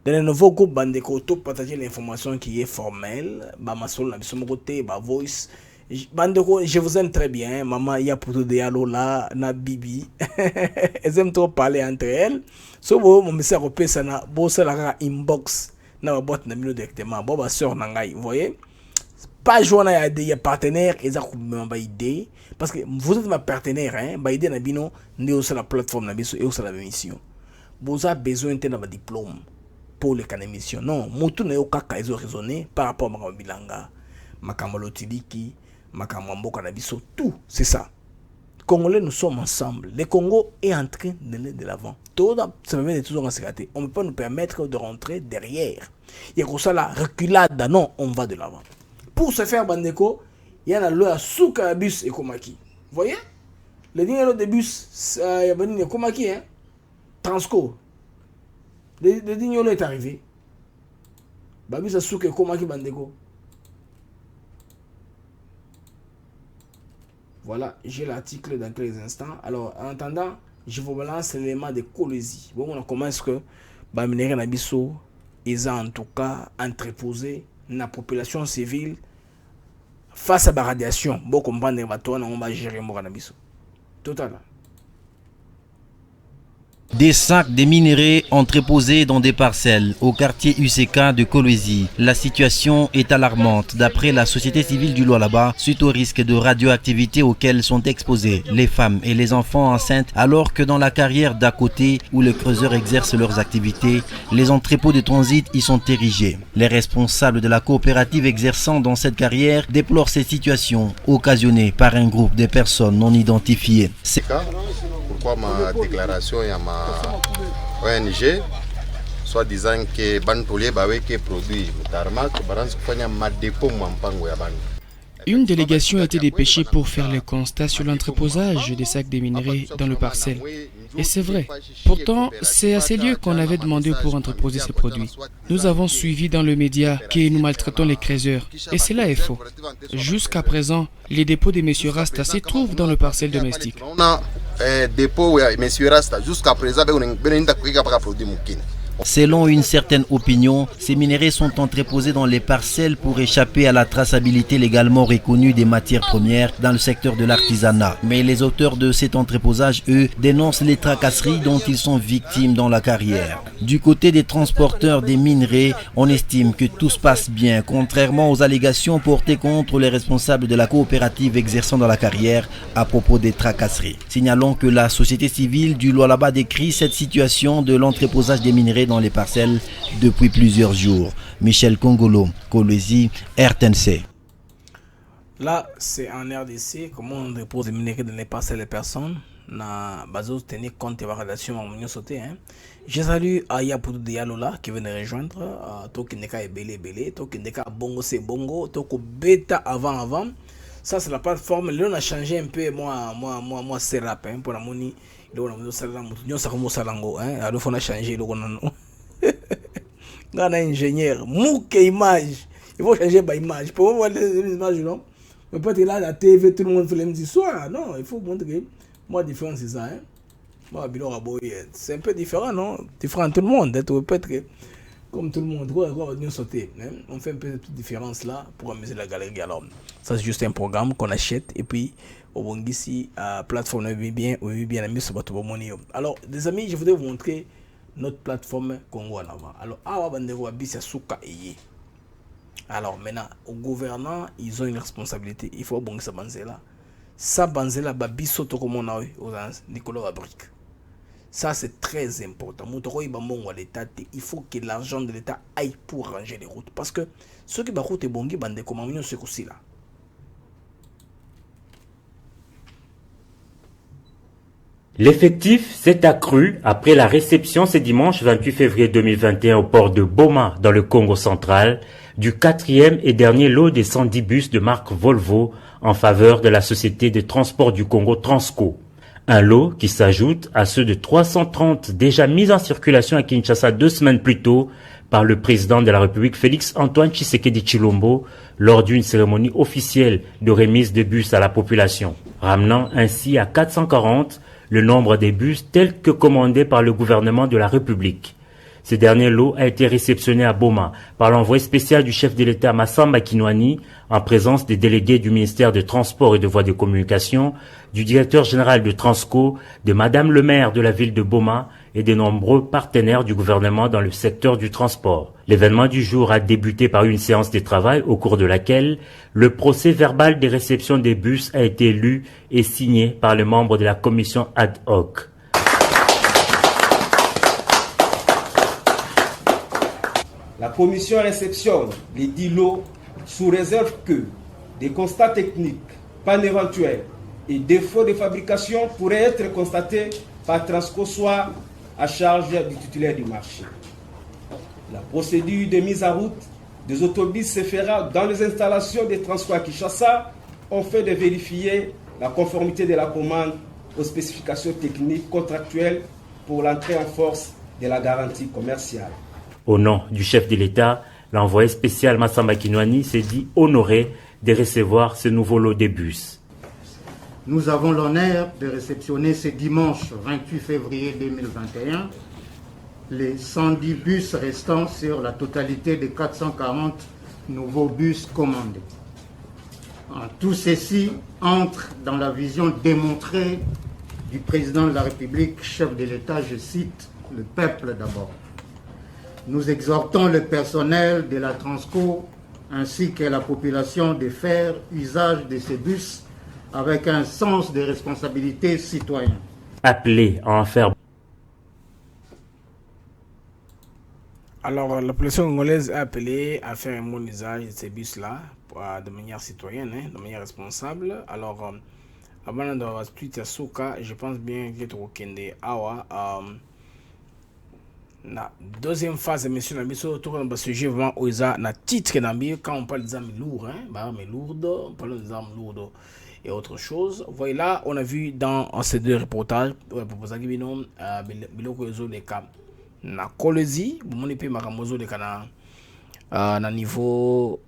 Dans le nouveau groupe Bandeko, tout partager l'information qui est formelle. Bamasol, la mission côté, ba voice. Bandeko, je vous aime très bien. Maman, il y a pour tout dialogue là, na Bibi. Elles aiment trop parler entre elles. So, mon message repère ça na bossa la inbox na boîte na milo directement. Bon, ba sœur nangai, vous voyez? Pas jouer à des partenaires, ils ont une idée. Parce que vous êtes ma partenaire, hein. Bah, idée, nous sommes la plateforme, nous sommes la mission. Vous avez besoin d'un diplôme pour les émissions. Non, mutu na yo kaka ils ont raisonné par rapport à Bilanga, Makamalo Tiliki, Makamambo Kanabiso, tout, c'est ça. Congolais, nous sommes ensemble. Le Congo est en train d'aller de l'avant. Tout ça me toujours en sécurité. On ne peut pas nous permettre de rentrer derrière. Il y a comme ça la reculade. Non, on va de l'avant. Pour ce faire, Bandeko, il y a la loi Souka bus et Komaki. Vous voyez? Le dinero de bus, il y a Bandeko Komaki, hein? Transco. Le dinero est arrivé. Babus Souka et Komaki Bandeko. Voilà, j'ai l'article dans quelques instants. Alors, en attendant, je vous balance l'élément de Kolwezi. Bon, on commence que Baminere Nabiso, ils ont en tout cas entreposé la population civile face à la radiation. Bon, comprendre, on va gérer mon Nabiso. Total. Des sacs de minerais entreposés dans des parcelles au quartier UCK de Kolwezi. La situation est alarmante d'après la société civile du Lualaba suite au risque de radioactivité auquel sont exposés les femmes et les enfants enceintes, alors que dans la carrière d'à côté où les creuseurs exercent leurs activités, les entrepôts de transit y sont érigés. Les responsables de la coopérative exerçant dans cette carrière déplorent ces situations occasionnées par un groupe de personnes non identifiées. Pourquoi ma déclaration et ma ONG, soit disant que Bantolier Bawe qui produit une délégation a été dépêchée pour faire le constat sur l'entreposage des sacs de minerais dans le parcelle. Et c'est vrai. Pourtant, c'est à ces lieux qu'on avait demandé pour entreposer ces produits. Nous avons suivi dans le média que nous maltraitons les creuseurs. Et cela est faux. Jusqu'à présent, les dépôts de M. Rasta se trouvent dans le parcelle domestique. Dépôt M. Rasta, jusqu'à présent, selon une certaine opinion, ces minerais sont entreposés dans les parcelles pour échapper à la traçabilité légalement reconnue des matières premières dans le secteur de l'artisanat. Mais les auteurs de cet entreposage, eux, dénoncent les tracasseries dont ils sont victimes dans la carrière. Du côté des transporteurs des minerais, on estime que tout se passe bien, contrairement aux allégations portées contre les responsables de la coopérative exerçant dans la carrière à propos des tracasseries. Signalons que la société civile du Lualaba décrit cette situation de l'entreposage des minerais dans les parcelles depuis plusieurs jours. Michel Kongolo, Kolwezi, RTNC. Là, c'est en RDC, comment on dépose des minerais dans les parcelles des personnes. Na bazo tenir compte de la relation à mon sauté. Je salue Aya Poudou Dialola qui vient de rejoindre. Toki Neka est belé, Toki Neka bongo c'est bongo, Toko bêta avant. Ça c'est la plateforme. Là on a changé un peu moi c'est rap pour la moni. Là on a ça comme salango alors on a changé le on a ingénieur mouke image. Il faut changer ma image. Pour voir les images non. Mais peut-être là la TV tout le monde fait les mêmes histoires. Non, il faut montrer. Moi, différent, c'est ça. Moi, c'est un peu différent, non? Différent de tout le monde. Peut-être que, comme tout le monde, on fait un peu de toute différence là pour amuser la galerie. Alors, ça, c'est juste un programme qu'on achète. Et puis, au Bongisi, plateforme bien amis sur votre money. Alors, des amis, je voudrais vous montrer notre plateforme Congo en avant. Alors, alors, maintenant, aux gouvernants, ils ont une responsabilité. Il faut bon ça là. Ça banzela babiso to comme on a eu aux Nicolas Fabrique. Ça c'est très important. Il faut que l'argent de l'État aille pour ranger les routes. Parce que ceux qui route et bongi bande comme on c'est aussi là. L'effectif s'est accru après la réception ce dimanche 28 février 2021 au port de Boma dans le Congo central du 4e et dernier lot des 110 bus de marque Volvo en faveur de la société de transport du Congo Transco. Un lot qui s'ajoute à ceux de 330 déjà mis en circulation à Kinshasa 2 semaines plus tôt par le président de la République Félix-Antoine Tshisekedi Tshilombo lors d'une cérémonie officielle de remise de bus à la population, ramenant ainsi à 440 le nombre des bus tels que commandés par le gouvernement de la République. Ce dernier lot a été réceptionné à Boma par l'envoyé spécial du chef de l'État Massamba Kinwani en présence des délégués du ministère des Transports et de Voies de Communication, du directeur général de Transco, de Madame le maire de la ville de Boma et de nombreux partenaires du gouvernement dans le secteur du transport. L'événement du jour a débuté par une séance de travail au cours de laquelle le procès verbal des réceptions des bus a été lu et signé par les membres de la commission ad hoc. La commission réceptionne les 10 lots sous réserve que des constats techniques, pannes éventuels et défauts de fabrication pourraient être constatés par Transco, soit à charge du titulaire du marché. La procédure de mise en route des autobus se fera dans les installations des transports à Kinshasa, en fait de vérifier la conformité de la commande aux spécifications techniques contractuelles pour l'entrée en force de la garantie commerciale. Au nom du chef de l'État, l'envoyé spécial Massamba Kinwani s'est dit honoré de recevoir ce nouveau lot de bus. Nous avons l'honneur de réceptionner ce dimanche 28 février 2021 les 110 bus restants sur la totalité des 440 nouveaux bus commandés. Tout ceci entre dans la vision démontrée du président de la République, chef de l'État, je cite, le peuple d'abord. Nous exhortons le personnel de la Transco ainsi que la population de faire usage de ces bus avec un sens de responsabilité citoyenne. Appelé à en faire. Alors, la population congolaise est appelée à faire un bon usage de ces bus-là de manière citoyenne, de manière responsable. Alors, avant de tweet à Souka, je pense bien que tu as awa. La deuxième phase, monsieur Nabiso, autour de ce sujet vraiment où il y a un titre quand on parle des armes lourdes, mais lourdes, on parle des armes lourdes et autre chose. Voyez là, on a vu dans ces deux reportages, na Kolezi, bumoni pe makamozo de kana na niveau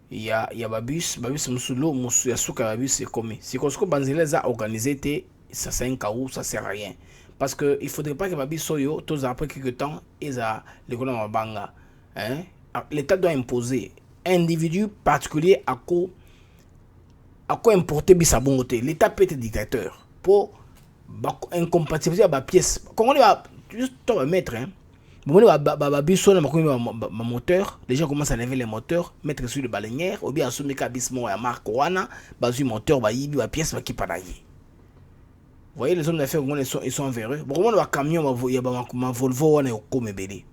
ya babus musulo musu ya suka babus c'est comme si kosko banzeleza organisé té ça c'est un chaos, ça sert à rien parce que il faudrait pas que babus soyo tous après quelques temps ils a les gona mabanga l'état doit imposer un individu particulier à quoi importer bis à bon côté. L'état peut être dictateur pour incompatibilité à pièce comment va juste toi mettre moteur déjà commence à lever les moteurs mettre sur le baleinière ou bien assumer qu'abissement à marque wana basu moteur ba yibi ba pièce ba qui panaye. Vous voyez les hommes d'affaires ils sont envers eux bon le camion ma Volvo wana comme belé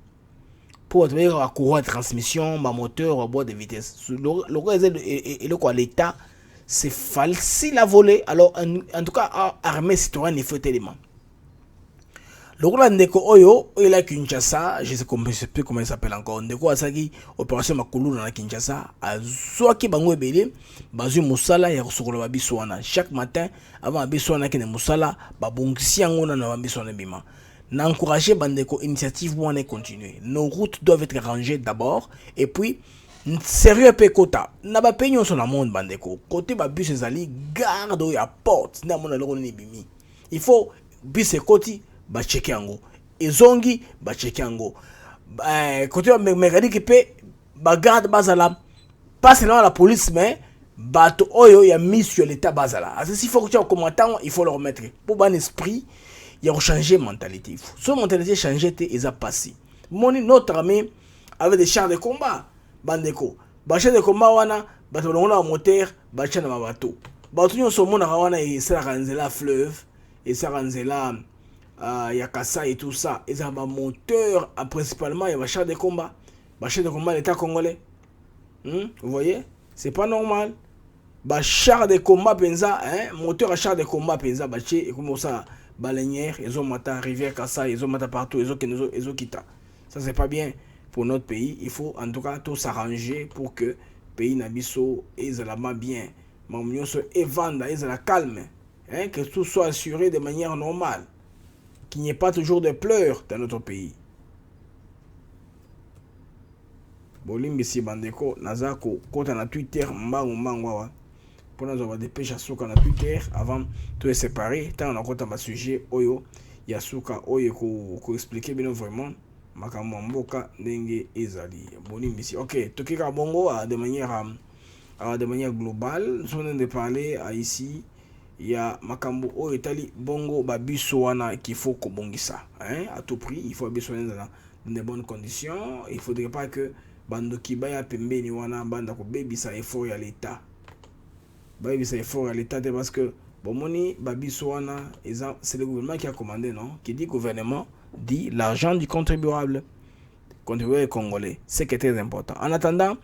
pour te à courant de transmission ma moteur à boîte de vitesse le quoi l'état c'est facile à voler alors en tout cas armée citoyenne il faut élément. Le Rwanda Ndeko Oyo, il a Kinshasa, je sais plus comment il s'appelle encore. Ndeko Asaki, opération Makulu dans la Kinshasa, à Soaki Bango Ebele, Bazu Moussala, ya Rusukolo Babiswana. Chaque matin, avant Babiswana qui est Moussala, Babongsi Angona na Babiswana Bima. N'encourager Bandeko initiative pour en continuer. Nos routes doivent être rangées d'abord, et puis, sérieux pe kota. Naba peignon sur la monde Bandeko. Côté Babus Ezali, garde ou ya porte. N'a mon aloro ni bimi. Il faut, bis et koti, ba checker yango ezongi ba checker yango côté mécanique pe ba garde bazala pas seulement la police mais bato oyo ya mis sur l'état bazala s'il faut que tu as commentant il faut le remettre pour ban esprit il y a changer mentalité so mentalité changer te eza passé moni notre ami avec des chars de combat bandeko ba chars de combat wana bato longola moteur ba chana ma bato bato nyonso mona wana et ça ranzela fleuve et ça ranzela Yakasa et tout ça, ils ont un moteur, principalement, il y a un char de combat. Un char de combat, l'État congolais. Vous voyez? C'est pas normal. Un char de combat, penza, moteur à char de combat, penza, et comme ça, baleinière, ils ont maté rivière Kassa, ils ont maté partout, ils ont quitté. Ça, c'est pas bien pour notre pays. Il faut en tout cas tout s'arranger pour que le pays n'abisso et la bien. Mais et vendre, ils la calme. Que tout soit assuré de manière normale. Qu'il n'y ait pas toujours de pleurs dans notre pays. Bolimbi si bandeko nazako kota na Twitter mbangu wa pour nous avoir des pêches à souka na Twitter avant de se séparer tant on a kota ma sujet oyo ya souka oyo ko expliquer bien vraiment makambo mboka ndenge ezali bolimbi si OK tokika bongo de manière globale. Nous venons de parler ici ya makambo o etali bongo babiso wana qu'il faut kobongisa, hein, à tout prix. Il faut babiso dans de bonnes conditions. Il faudrait pas que bandoki baya pembeni wana banda ko bebisa effort ya l'état. Bebisa effort ya l'état parce que bomoni babiso wana c'est le gouvernement qui a commandé, non? Qui dit gouvernement dit l'argent du contribuable congolais, c'est qui est très important. En attendant,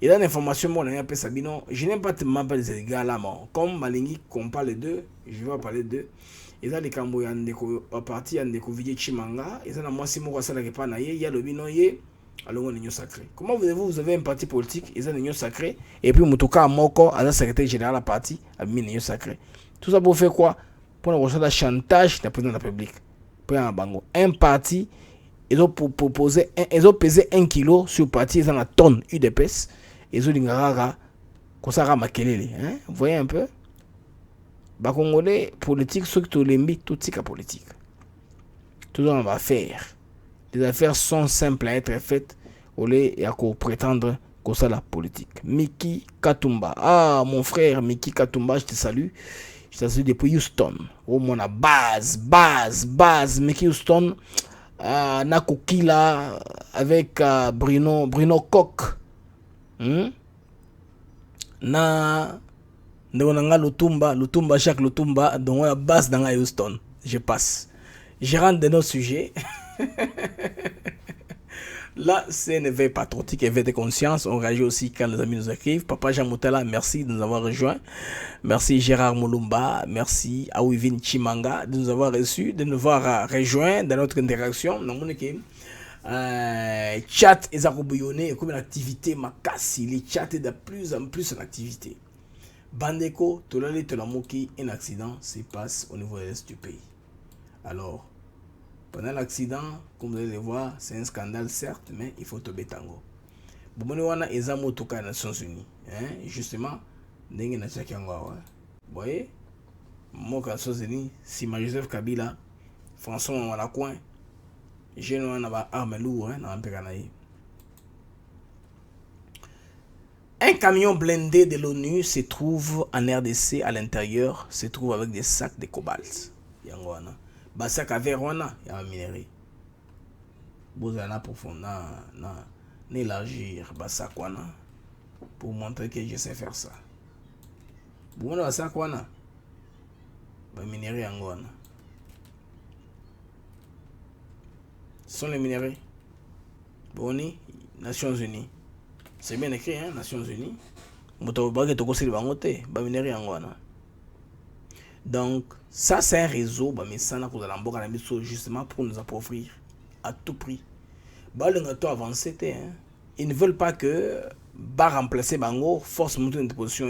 il y a une information, je n'aime pas tellement ces gars-là, comme Malingi qu'on parle d'eux, je vais parler d'eux. Il y a les Camboyans à partir de Kovidier Chimanga, il y a moi Simo Wassala qui pas naïe, il y a le binoye, alors on est sacré. Comment vous avez un parti politique, il y a une sacré, et puis Moutoka Moko, à la secrétaire générale à la parti, a mis une sacré. Tout ça pour faire quoi? Pour le chantage de la présidence de la République. Pour un parti. Ils ont proposé, ils ont pesé 1 kilo sur parti, ils ont la tonne UDPS, ils ont dit comme ça makelele, hein? Vous voyez un peu? Bah congolais politique, ceux qui tout l'embit, tout tika politique. Tout ça on va faire. Les affaires sont simples à être faites, au lieu et à prétendre que ça la politique. Miki Katumba, ah mon frère Miki Katumba, je te salue. Je te salue depuis Houston. Oh mon base, Miki Houston. Nakokila avec Bruno Koch, na ndonanga Lutumba chaque Lutumba donc la base dans Houston. Je passe, je rentre dans nos sujets. Là, c'est un éveil patriotique, éveil de conscience. On réagit aussi quand les amis nous écrivent. Papa Jean Moutala, merci de nous avoir rejoints. Merci Gérard Moulumba. Merci Awivin Chimanga de nous avoir reçus, de nous avoir rejoints dans notre interaction. Chat et Zarobouyoné, comme une activité makasi. Les chats est de plus en plus en activité. Bandeko, Tolale Tolamoki, un accident se passe au niveau de l'est du pays. Alors, pendant l'accident, comme vous allez le voir, c'est un scandale certes, mais il faut tomber tango. Bomoni wana eza motoka des Nations Unies, hein, justement, ndenge na chaki yango wa. Vous voyez, moka Nations Unies, Sima Joseph Kabila, François Mwalacoin, jeune wana ba arme lourde, hein, na mpeka na ye. Un camion blindé de l'ONU se trouve en RDC, à l'intérieur, se trouve avec des sacs de cobalt. Yango wana. Basak à Verona, il y a un minerai. Vous allez élargir Basak wana pour montrer que je sais faire ça. Vous allez Basak wana, un minerai en wana. Ce sont les minéraux. Boni, Nations Unies. C'est bien écrit, hein, Nations Unies. Donc, ça c'est un réseau, mais ça n'a pas justement pour nous appauvrir à tout prix. Avancé, ils ne veulent pas que remplacer Bango, force monter une position.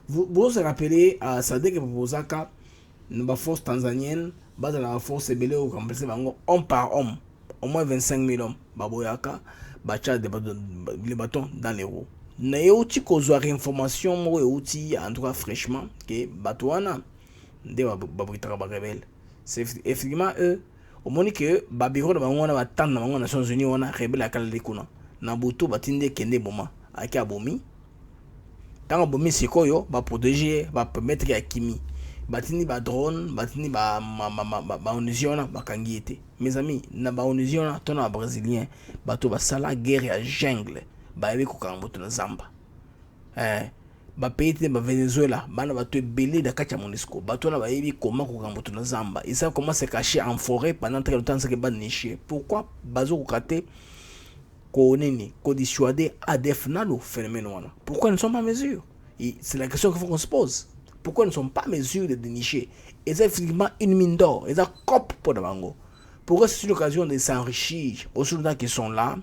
Vous vous rappelez à Sadek et Popozaka, la force tanzanienne, la force ebélé ou remplacer Bango, homme par homme, au moins 25 000 hommes. Baboyaka, Bacha les bâtons dans les roues. Nayochi kozwa information mo euti en tout cas fraîchement que Batouana de babritaka ba rebelle. C'est effectivement eux au moni que babiro de bango na batanda bango Nations Unies wana rebelle akala lekuna. Na butu batinde kende boma aki abomi. Tant abomi sikoyo ba protéger ba permettre ya kimi. Batini ba drone, batini ba onusiona ba kangiete. Mes amis, na ba onusiona tona brésilien, bato ba sala guerre ya jungle. Bayebi kokamboto na zamba ba pays te ba Venezuela bana bato ebele da kati ya MONUSCO bato na bayebi comment kokamboto na zamba ils savent comment se cacher en forêt pendant très longtemps que ba nicher pourquoi bazo kokate ko nini ko dissuader ADF nalo phénomène wana pourquoi ils ne sont pas mesures c'est la question qu'il faut qu'on se pose pourquoi ils ne sont pas mesures de dénicher et c'est effectivement une mine d'or et ça cop pour de bango pourquoi c'est une occasion de s'enrichir aux soldats qui sont là.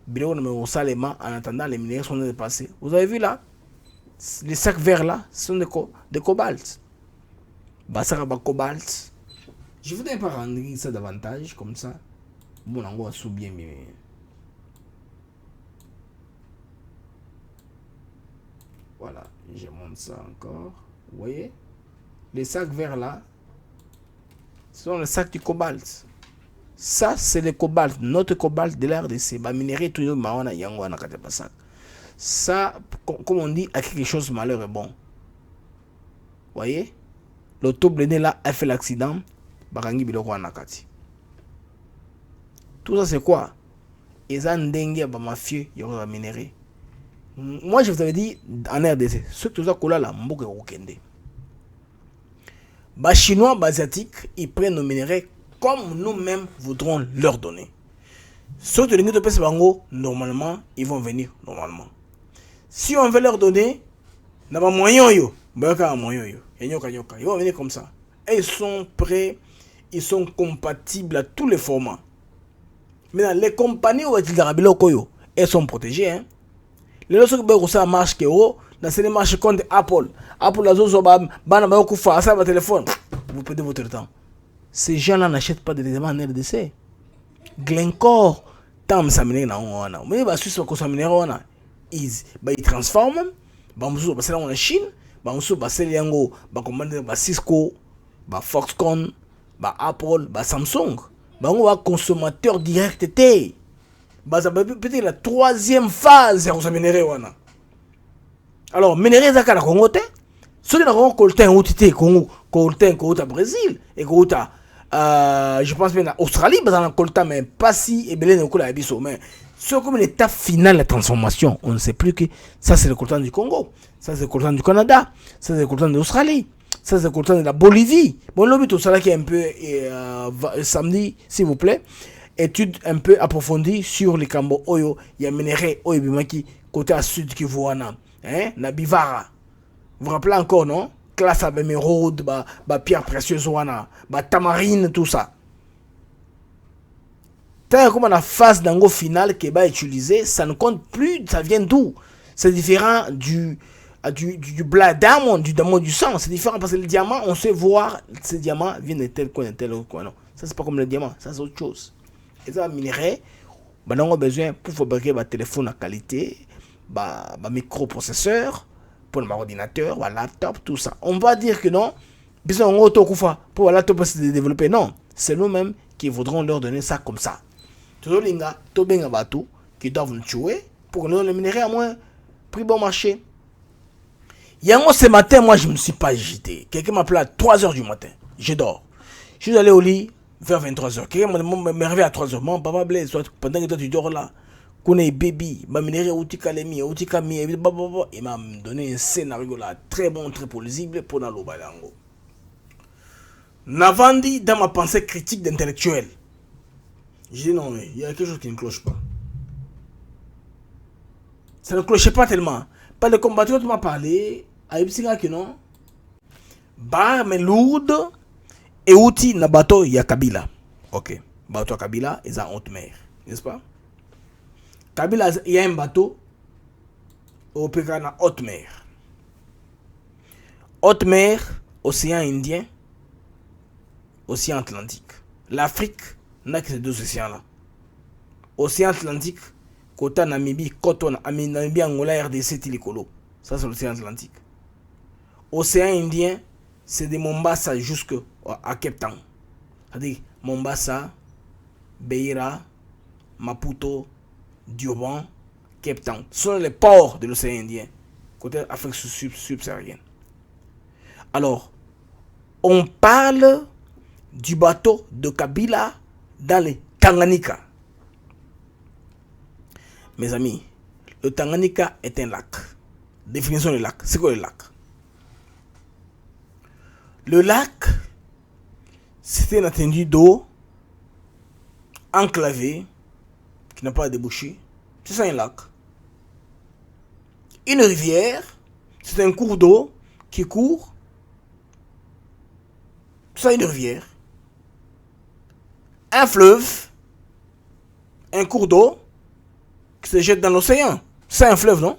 En attendant les minéraux sont dépassés. Vous avez vu là, les sacs verts là sont de cobalt. Basaraba cobalt. Je voudrais pas rendre ça davantage comme ça. Bon, on va sous bien. Voilà, je monte ça encore. Vous voyez, les sacs verts là sont les sacs du cobalt. Ça, c'est le cobalt, notre cobalt de l'RDC. Bah, minerai tout le monde, ça, comme on dit, à quelque chose de malheur est bon. Voyez? l'auto blindé là a fait l'accident, bakangi biloko anakati. Tout ça c'est quoi? Ils ont dengue ba mafieux, ils ont minéré. Moi je vous avais dit en RDC, ceux qui ont là mboke okende. Ba chinois, ba asiatiques, ils prennent nos minéraux comme nous-mêmes voudrons leur donner. Ceux qui ont pèse bango, normalement, ils vont venir normalement. Si on veut leur donner, n'a pas moyen yo, ba moyen yo. Ils vont venir comme ça. Et ils sont prêts, ils sont compatibles à tous les formats. Maintenant, les compagnies où elles sont protégées. Hein? Les autres qui ça marche que dans ces marches contre Apple. Apple a ça téléphone. Vous perdez votre temps. Ces gens-là n'achètent pas des éléments en RDC. Glencore, tant ça mène na on. Mais bah Suisse ko ça mène on. Ils transforment. Bah musu c'est là en Chine. Bah musu bah c'est yango bah commander bah Cisco, bah Foxconn, bah Apple, bah Samsung. Bah on va consommateur direct té. Bah ça peut-être la troisième phase ça mène on. Alors minéré ça ka Congo té. Ceux qui n'ont coltan outité Congo, coltan au Brésil et kota je pense bien en Australie, dans le coltan mais pas si et belé ne biso mais c'est comme l'étape finale de la transformation. On ne sait plus que ça c'est le coltan du Congo, ça c'est le coltan du Canada, ça c'est le coltan de l'Australie, ça c'est le coltan de la Bolivie. Bon le but au salaire qui est un peu samedi s'il vous plaît, étude un peu approfondie sur les Cambo Oyo, il y a minéré Oyo Bimaki côté à sud qui voit hein, na Bivara. Vous vous rappelez encore non? Classe à émeraude, bah pierre précieuse wana, bah tamarine tout ça. Tant comme la phase d'ango finale qui est utilisée, ça ne compte plus, ça vient d'où? C'est différent du black diamond, du diamant du sang, c'est différent parce que le diamant, on sait voir ces diamants viennent de tel coin, non. Ça c'est pas comme le diamant, ça c'est autre chose. Et ça minerai, bah on a besoin pour fabriquer bah téléphone à qualité, bah microprocesseur pour l'ordinateur, le laptop, tout ça. On va dire que non, besoin en auto pour le laptop se développer. Non, c'est nous-mêmes qui voudrons leur donner ça comme ça. Tout linga, tout bien bateau qui doivent nous tuer pour nous le minerai à moins prix bon marché. Yango ce matin, moi je me suis pas agité. Quelqu'un m'a appelé à 3h du matin. Je dors. Je suis allé au lit vers 23h. Quelqu'un m'a réveillé à 3h. Mon papa Blaise, pendant que toi tu dors là. Connais baby, ma minéré outi kalemi, outi kami, il m'a donné un scénario là très bon, très plausible pour dans l'obalango. Navandi dans ma pensée critique d'intellectuel. Je dis non mais il y a quelque chose qui ne cloche pas. Ça ne clochait pas tellement. Pas le combattant m'a parlé, à Ipsinga que non. Bar mais lourde et outi na bateau il y a Kabila. Ok, bateau Kabila ils en haute mer, n'est-ce pas? Kabila, il y a un bateau au Pékana haute mer. Haute mer, océan Indien, océan Atlantique. L'Afrique n'a que ces deux océans-là. Océan Atlantique, côté Namibie, côté Namibie, Angola, RDC, Tilikolo. Ça, c'est l'océan Atlantique. Océan Indien, c'est de Mombasa jusqu'à Cape Town. C'est-à-dire Mombasa, Beira, Maputo, Durban, Cape Town. Ce sont les ports de l'océan Indien, côté Afrique subsaharienne. Alors, on parle du bateau de Kabila dans le Tanganyika. Mes amis, le Tanganyika est un lac. Définition du lac. C'est quoi le lac? Le lac, c'est une étendue d'eau enclavée qui n'a pas débouché. C'est ça un lac. Une rivière, c'est un cours d'eau qui court. C'est ça une rivière. Un fleuve, un cours d'eau qui se jette dans l'océan. C'est un fleuve, non?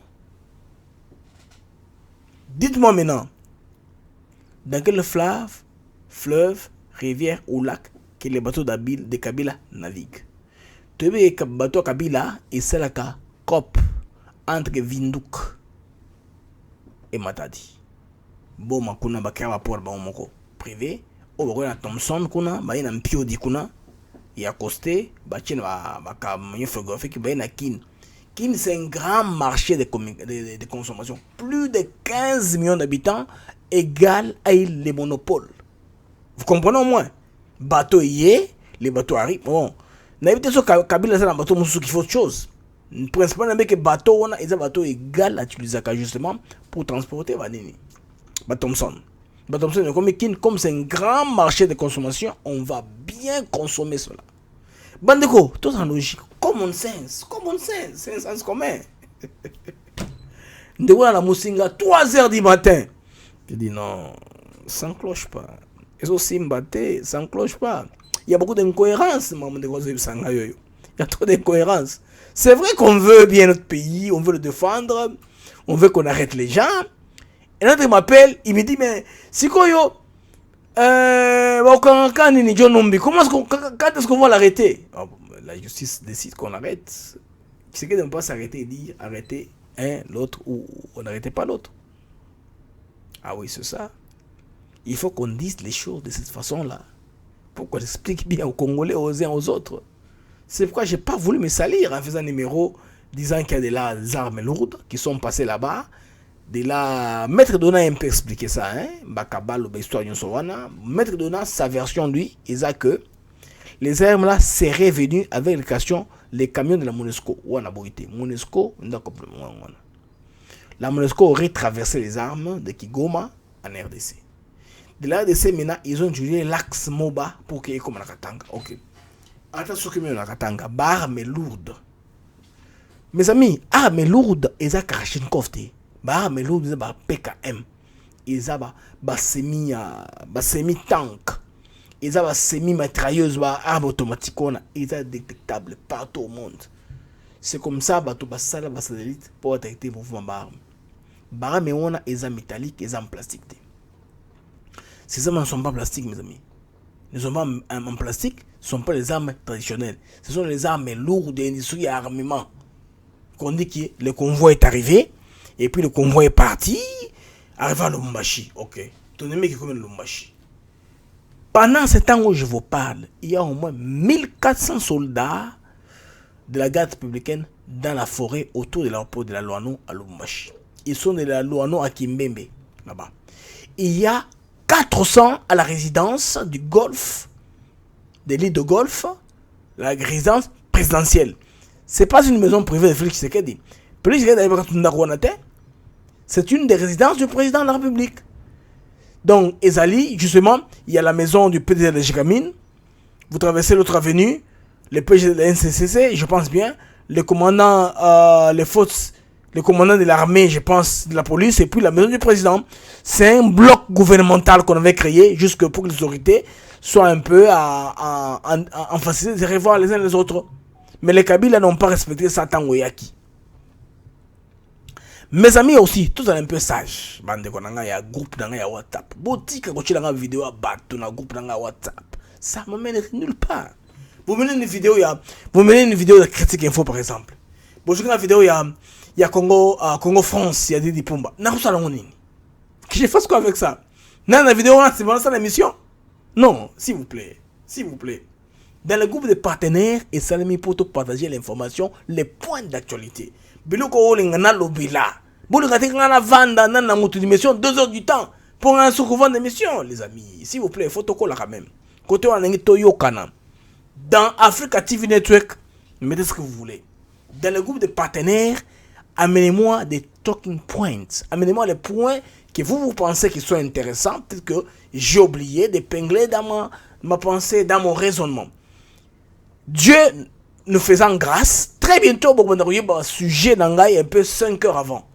Dites-moi maintenant, dans quel fleuve, rivière ou lac que les bateaux de Kabila naviguent? Tu veux que le bateau Kabila et c'est la COP entre Vinduk et Matadi. Bon, ma kuna bakaya rapport ba moko privé. Au bako Thomson kuna, ba ina mpio di kuna. Et à Costé, ba chine ba kamyo photographique ba ina Kin. Kin c'est un grand marché de consommation. Plus de 15 millions d'habitants égal à les monopoles. Vous comprenez au moins? Bateau y est, les bateaux arrivent. Bon, n'avez sur Kabila, c'est un bateau qui fait autre chose. Principalement, que bateau, on a un bateau égal à utiliser justement pour transporter Vanini. Thompson, comme c'est un grand marché de consommation, on va bien consommer cela. Bandeko, tout en logique, common sense, c'est un sens commun. De voir la Moussinga, 3h du matin. Je dis non, ça ne cloche pas. Et aussi Mbaté, ça ne cloche pas. Il y a beaucoup d'incohérences, il y a trop d'incohérences. C'est vrai qu'on veut bien notre pays, on veut le défendre, on veut qu'on arrête les gens. Et l'autre m'appelle, il me dit, mais si koyo, comment est-ce qu'on va l'arrêter? La justice décide qu'on arrête. C'est qu'elle ne peut pas s'arrêter et dire arrêter un, l'autre, ou on n'arrêtait pas l'autre. Ah oui, c'est ça. Il faut qu'on dise les choses de cette façon-là. Pour qu'on explique bien aux Congolais, aux uns aux autres. C'est pourquoi je n'ai pas voulu me salir en faisant un numéro disant qu'il y a des armes lourdes qui sont passées là-bas. De là, Maître Dona a un peu expliqué ça. Bakabal ou histoire Maître Dona, sa version, lui, il a que les armes là seraient venues avec les camions de la MONUSCO. La MONUSCO aurait traversé les armes de Kigoma en RDC. De la RDC, maintenant, ils ont utilisé l'axe MOBA pour qu'il y ait comme la Katanga. Ok. Attention que la Katanga, armes lourdes. Mes amis, armes lourdes, ils ont Karachnikov. Armes lourdes, ils ont PKM. Ils ont semi-tank. Ils ont semi-matrailleuse, armes automatiques. Ils sont détectables partout au monde. C'est comme ça que les satellites pour détecter les mouvements d'armes. Les armes, ils ont métallique, ils ont plastique. Ces armes ne sont pas plastiques, mes amis. Ne sont pas en plastique, ce ne sont pas les armes traditionnelles. Ce sont les armes lourdes de l'industrie à armement. Qu'on dit que le convoi est arrivé, et puis le convoi est parti, arrivé à Lubumbashi. Ok. Ton ami qui est comme Lubumbashi. Pendant ce temps où je vous parle, il y a au moins 1400 soldats de la garde républicaine dans la forêt autour de l'aéroport de la Loano à Lubumbashi. Ils sont de la Loano à Kimbembe, là-bas. Il y a 400 à la résidence du Golfe, de l'île de Golfe, la résidence présidentielle. Ce n'est pas une maison privée de Félix Tshisekedi. C'est une des résidences du président de la République. Donc, Ezali, justement, il y a la maison du PDG de Jikamine. Vous traversez l'autre avenue, le PDG de la NCCC, je pense bien, le commandant, le commandant de l'armée, je pense, de la police, et puis la maison du président. C'est un bloc gouvernemental qu'on avait créé, jusque pour que les autorités soient un peu en facilité de revoir les uns les autres. Mais les Kabila n'ont pas respecté ça tant qu'il y a qui. Mes amis aussi, tous un peu sages. Bande konanga ya groupe dans ya WhatsApp. Botika ko chila vidéo à bateau na groupe dans WhatsApp. Ça me mène nulle part. Vous menez une vidéo de critique info par exemple. Vous jouez une vidéo il y a Congo France, il y a Didi Pumba. Na ko sala nini? Que je fasse quoi avec ça? Na la vidéo c'est bon ça l'émission? Non, s'il vous plaît. S'il vous plaît. Dans le groupe de partenaires, et Salami pour partager l'information, les points d'actualité. Biloko olingana lobila. Bolika tekana vanda nana mutu d'émission 2 heures du temps pour un souvent d'émission, les amis. S'il vous plaît, faut tokola quand même. Côté on a toyo kana. Dans Africa TV Network, mettez ce que vous voulez. Dans le groupe de partenaires, amenez-moi des talking points. Amenez-moi les points que vous pensez qu'ils sont intéressants, peut-être que j'ai oublié d'épingler dans ma pensée, dans mon raisonnement. Dieu nous faisant grâce, très bientôt, vous aurez un sujet d'Angaï un peu 5 heures avant.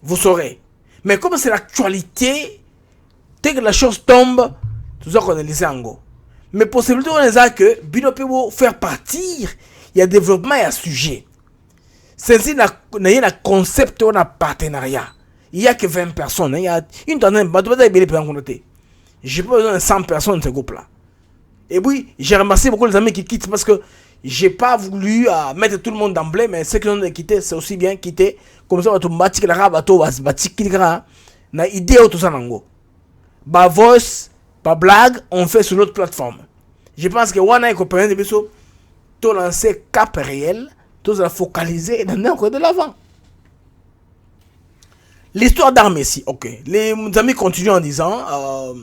Vous saurez. Mais comme c'est l'actualité, dès que la chose tombe, tout ça qu'on a laissé en go. Mais possibilité, on a que Bino peut faire partir, il y a développement et un sujet. C'est ainsi qu'on a un concept, on a partenariat. Il n'y a que 20 personnes. Il y a une tendance, j'ai pas besoin de 100 personnes dans ce groupe-là. Et puis, j'ai remercié beaucoup les amis qui quittent parce que j'ai pas voulu mettre tout le monde d'emblée, mais ceux qui ont quitté, c'est aussi bien quitter. Comme ça, on va bâtir la rabato, on va bâtir na idée tout ça nango. Ba voice, pas blague, on fait sur l'autre plateforme. Je pense que Wana et compagnie de Bissot, tout lancé cap réel, tout ça focalisé dans l'encre de l'avant. L'histoire d'armes ici, ok. Les amis continuent en disant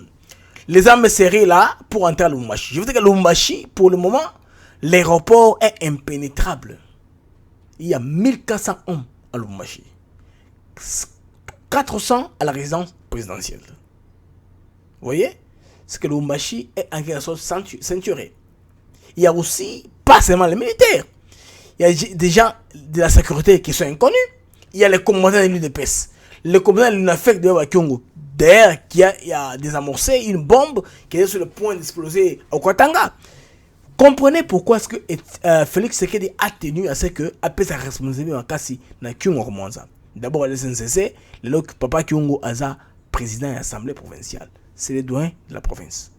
les armes serrées là pour entrer à Lubumbashi. Je veux dire que Lubumbashi, pour le moment, l'aéroport est impénétrable. Il y a 1400 hommes à Lubumbashi. 400 à la résidence présidentielle. Vous voyez? C'est que Lubumbashi est en quelque sorte ceinturé. Il y a aussi, pas seulement les militaires, il y a des gens de la sécurité qui sont inconnus. Il y a les commandants de l'UDPS. Le commandant de l'UNAFEC de Wakyongo, d'ailleurs, qui a désamorcé une bombe qui est sur le point d'exploser au Katanga. Comprenez pourquoi est-ce que Félix Tshisekedi a tenu à ce que, après sa responsabilité en Kassi, na Kyungo Romanza. D'abord, le SNCC, le papa Kyungo Aza, président de l'Assemblée provinciale. C'est le doyen de la province.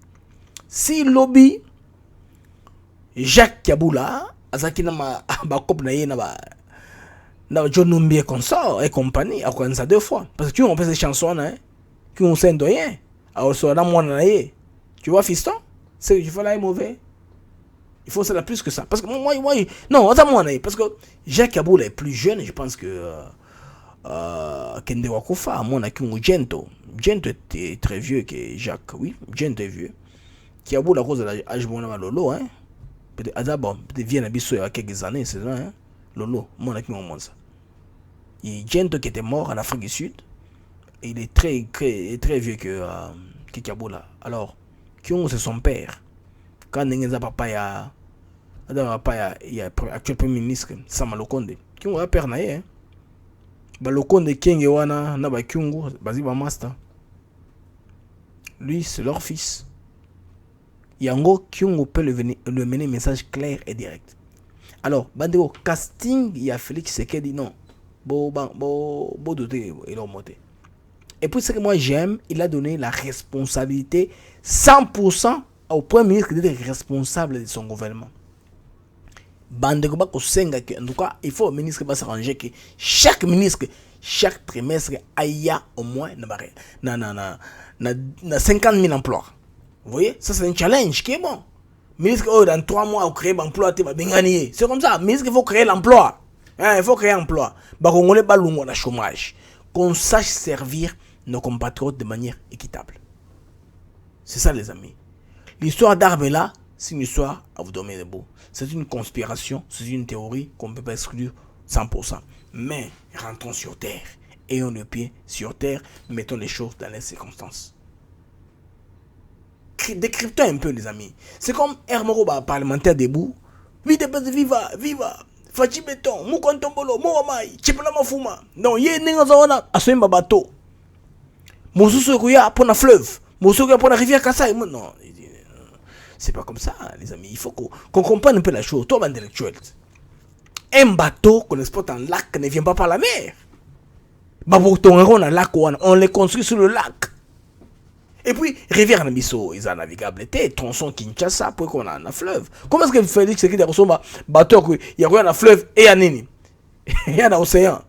Si lobby, Jacques Kaboula, Azaki na ba kop na ye na ba John Numbi consort et compagnie, a quoi ça 2 fois. Parce que tu on fait ces chansons, hein, qui ont un doyen. Alors, ça dans mon année. Tu vois, fiston, c'est que tu fais là est mauvais. Il faut ça plus que ça. Parce que moi non, attends mon année. Parce que Jacques Kaboula est plus jeune, je pense que Kende Wakufa, mon a Gento. Gento était très vieux que Jacques, oui, Gento est vieux. Kaboula à cause de l'âge mon Lolo, hein. Peut-être vient à Bissou il y a quelques années, c'est ça, hein. Lolo, mon a ça. Il y a Gento qui était mort en Afrique du Sud. Et il est très vieux que Kaboula. Alors, Kyongo c'est son père. Quand Nengenza papa il y a actuel premier ministre Sama Lokonde. Kyongo a père naïe, hein. Lokonde Kenge wana na ba Kyongo bazi ba master. Lui c'est leur fils. Yango Kyongo peut le mener un message clair et direct. Alors, bandego casting il y a Félix Tshisekedi non. Bo doté et leur monté. Et puis ce que moi j'aime, il a donné la responsabilité 100% au premier ministre d'être responsable de son gouvernement. Bandego bako senga que en tout cas, il faut au ministre va s'arranger que chaque ministre chaque trimestre aya au moins na 50 000 emplois. Vous voyez, ça c'est un challenge qui est bon. Ministre dans 3 mois au créer l'emploi tu vas bien gagner. C'est comme ça, ministre il faut créer l'emploi. Hein, il faut créer l'emploi. Ba congolais ba lungo na chômage. Qu'on sache servir nos compatriotes de manière équitable. C'est ça les amis. L'histoire d'Arbela, c'est une histoire à vous dormir debout. C'est une conspiration, c'est une théorie qu'on ne peut pas exclure 100%. Mais rentrons sur terre, ayons le pied sur terre, mettons les choses dans les circonstances. Décryptons un peu les amis. C'est comme Hermoro parlementaire debout. Viva, Fachi Beton, Mukontombolo, Moamai, Chipala Mafuma. Non, yé n'engazawana, Asoim Babato. Moussoukouya pour la fleuve. Moussoukouya pour la rivière Kassai. Non, c'est pas comme ça, les amis. Il faut qu'on comprenne un peu la chose. Toi, intellectuel. Un bateau qu'on exporte en lac ne vient pas par la mer. On les construit sur le lac. Et puis, rivière Namiso, ils sont navigables. Tronçon Kinshasa, pour qu'on a un fleuve. Comment est-ce que Félix Tshisekedi a reçu un bateau, il y a un fleuve et un nini? Il y a un océan.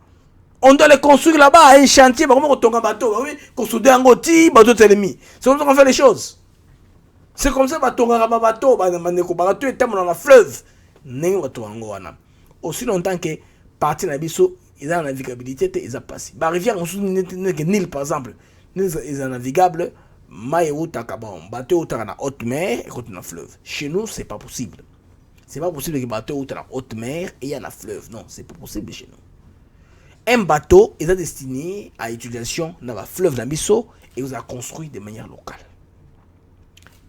On doit les construire là-bas, un chantier, comment on tombe un bateau? Construire un goti, bateau télémi. C'est comme ça qu'on fait les choses. C'est comme ça que bateau, bateau est dans la fleuve. Aussi longtemps que partie Nabiso, ils ont la navigabilité, ils ont passé. La rivière, on sous Nil par exemple, ils sont navigables. Bateau dans la haute mer et dans la fleuve. Chez nous, c'est pas possible. C'est pas possible que bateau dans la haute mer et il y a la fleuve. Non, c'est pas possible chez nous. Un bateau est destiné à l'utilisation dans la fleuve d'Ambiso et vous a construit de manière locale.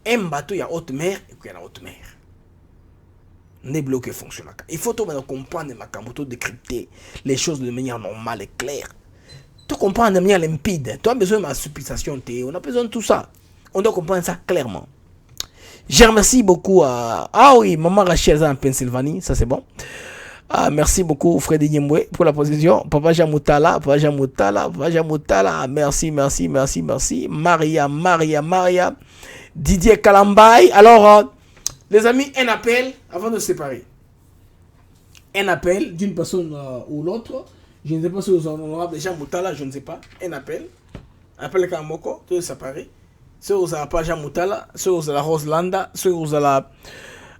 Un bateau, il y a haute mer et puis il y a la haute mer. N'est bloqué fonctionne. Il faut tout comprendre ma camoto, décrypter les choses de manière normale et claire. Tu comprends de manière limpide. Tu as besoin de ma supplication. On a besoin de tout ça. On doit comprendre ça clairement. Je remercie beaucoup à... Ah oui, maman Rachel en Pennsylvanie. Ça c'est bon. Ah, merci beaucoup Freddy Nyembwe pour la position. Papa Jamoutala. Merci. Maria. Didier Kalambay. Alors, les amis, un appel avant de se séparer. Un appel d'une personne ou l'autre. Je ne sais pas si vous en honorable Jean Moutala, je ne sais pas. Un appel. Appel Kamoko, tout ça pareil. Si vous n'avez pas Jean Moutala, si vous avez la Roselanda, si vous avez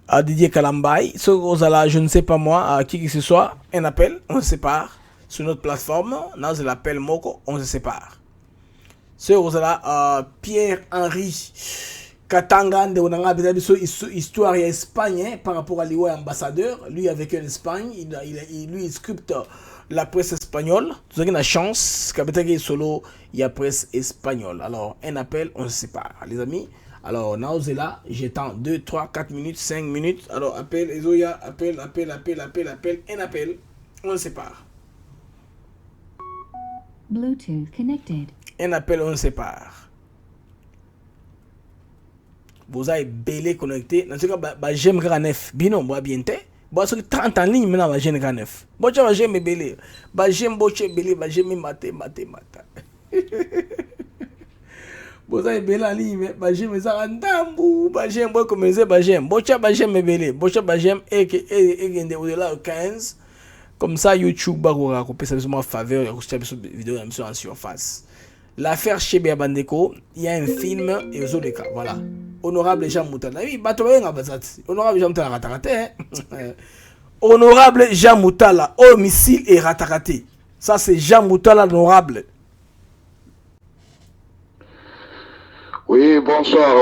la Didier Kalambay, si vous avez la, je ne sais pas moi, à qui que ce soit, un appel, on se sépare. Sur notre plateforme, dans l'appel Moko, on se sépare. Si vous avez la Pierre-Henri Katanga, on a histoire et Espagne par rapport à l'Iwa ambassadeur. Lui, avec en Espagne, lui, il sculpte la presse espagnole. Vous avez la chance, qu'avec solo, il y a presse espagnole. Alors, un appel, on se sépare, les amis. Alors, là, j'attends 2, 3, 4 minutes, 5 minutes. Alors, appel, Ezoya, appel, un appel, on se sépare. Bluetooth connected. Un appel, on se sépare. Vous avez belé connecté. Dans ce cas, j'aime grand neuf. Binon, moi, bien t'es. Bon, c'est 30 en ligne maintenant, j'aime grand neuf. Bon, j'aime belé. J'aime boché belé, j'aime maté. Vous avez belé en ligne, j'aime ça en dambou. J'aime beaucoup, mais j'aime. Bocha, j'aime belé. Bocha, j'aime et au-delà de 15. Comme ça, YouTube, va couper ça en faveur. Il y a une vidéo en surface. L'affaire chez Bandeko, il y a un film et aux autres cas. Voilà. Honorable Jean Moutala. Oui, Honorable Jean Moutala ratarate. Honorable Jean Moutala, homicide et ratarate. Ça, c'est Jean Moutala, honorable. Oui, bonsoir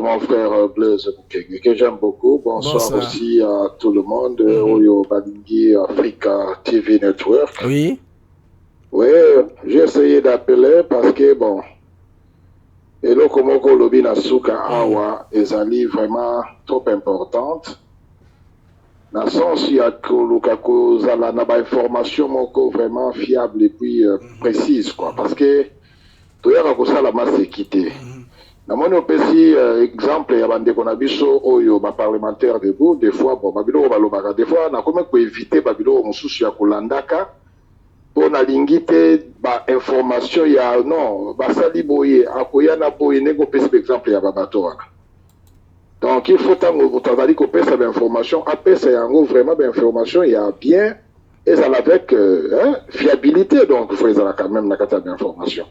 mon frère Blaise Mukenge, que j'aime beaucoup. Bonsoir aussi à tout le monde, Oyo Balingi, Africa TV Network. Oui. Oui, j'ai essayé d'appeler parce que, bon, et le Komoko Lobina Suka Awa est vraiment trop importante. Dans le sens, il y a une information vraiment fiable et puis précise, quoi. Parce que, tout le monde a la masse équité. Dans mon exemple, il y a des conabiso oyo parlementaire debout, des fois, bon, Babilo Balobaka, des fois, on a comment éviter Babilo Moussousu ya Kolandaka. Pour la lingite, information, il y a non, Basali Boye, Akoyana Boye, Nego Pes, par exemple, il y a Babatoa. Donc, il faut tant que vous avez copié cette information, après, c'est vraiment d'information, il y a bien, et ça avec fiabilité, donc, il faut quand même la information.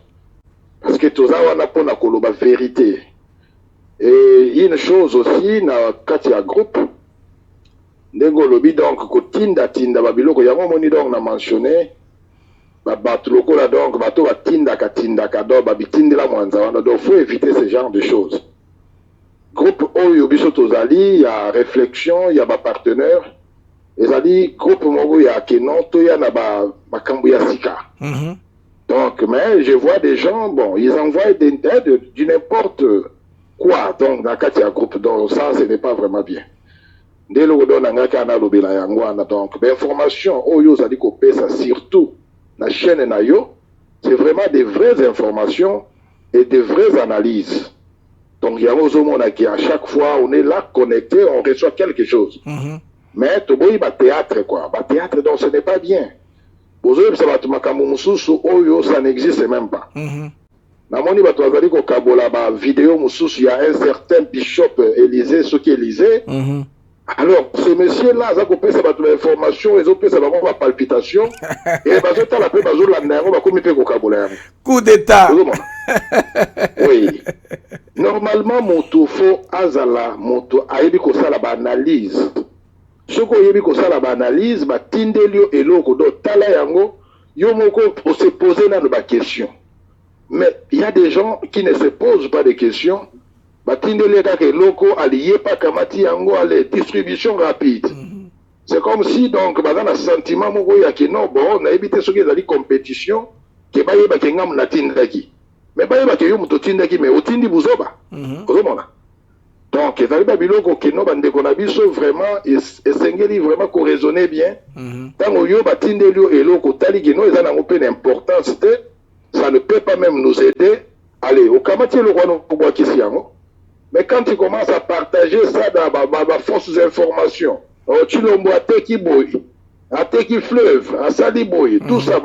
Parce que tout ça, on a pour la vérité. Et une chose aussi, dans le groupe, Nego Lobi, donc, Tinda, Babilo, il y a un moment donc, on a mentionné, donc il faut éviter ce genre de choses. Groupe Oyo Bisotozali, il y a réflexion, il y a partenaire. Et ça dit, groupe Mogo, il y a Kenon, il y a Makambuya Sika. Donc, mais je vois des gens, bon, ils envoient du n'importe quoi, donc, dans le groupe. Donc, ça, ce n'est pas vraiment bien. Dès le donc, l'information, Oyo Zali Kopé, ça surtout. La chaîne Nayo, c'est vraiment des vraies informations et des vraies analyses. Donc, il y a un monde qui, à chaque fois, on est là connecté, on reçoit quelque chose. Mais, tout le monde, théâtre, quoi. Théâtre, donc, ce n'est pas bien. Ça n'existe même pas. Namoni, vidéo, il y a un certain bishop Élysée, ce qui est Élysée. Alors, ce monsieur-là, ça coupe sa information, ils ont pris sa palpitation, et ils ont la paix, ils ont la nerve, ils ont commis le vocabulaire. Coup d'état. Oui. Normalement, moto faut azala, moto ayebi ko sala ba analyse. Ce qu'on yebi ko sala ba analyse, ba tindelio eloko do tala yango, yo moko pour se poser dans ba question. Mais il y a des gens qui ne se posent pas de questions. Distribution rapide. C'est comme si, donc, dans le sentiment, non, bon, on a évité ce qui est compétition, qui est pas na tindaki. Mais pas tindaki, mais au tindi buzoba. Donc, dans le babiloko, qui non, vraiment, et sengeli vraiment qu'on raisonnait bien. Tant que yo batindelio et loko tali qui non, ils ont une importance, ça ne peut pas même nous aider. Allez, au kamati le roi non pour boire ici, mais quand tu commences à partager ça dans ma fausses informations, tu l'envoies à qui boy, à qui fleuve, à Sali boy, tout ça,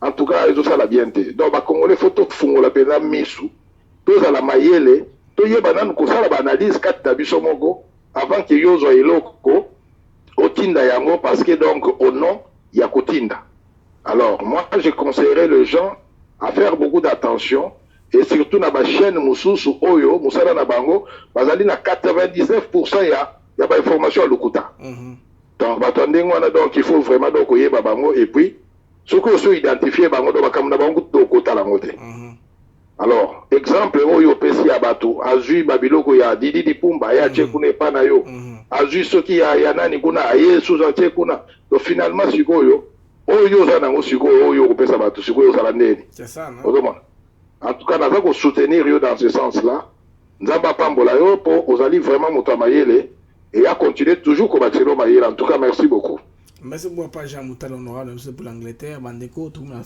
en tout cas, ils ont ça la bienté. Donc, comme les photos font la peine à Missou, tous à la maïele, tous les bananes qu'on ça la analyse 4 tabisomogo, avant que yo soient loko, au tinda yango, parce que donc, au nom, il y a kotinda. Alors, moi, je conseillerais les gens à faire beaucoup d'attention. Et surtout dans la chaîne Moussousou Oyo, Moussala Nabango, bazali na 99% il y a pas information à l'Okuta. Donc il faut vraiment donc oyer babango et puis ce que sont identifiés bango do bakamna bango do kota la ngote. Alors, exemple, oyo pesi abato, azui babiloko ya Didi Dipumba, ya tchekune pana yo, azui soki ya nani kuna, aye souza tchekuna, donc finalement, sikoyo, oyo zanango sikoyo, oyo kopesa bato, sikoyo salandeni. C'est ça, non? En tout cas, nous allons soutenir yo dans ce sens-là. Nzamba Pambola yo, pour aux alliés vraiment Moutamayele, et à continuer toujours comme Axelo Mayele. En tout cas, merci beaucoup. Merci beaucoup, Jean Moutal Honorable, pour l'Angleterre, Bandeko, tout le monde,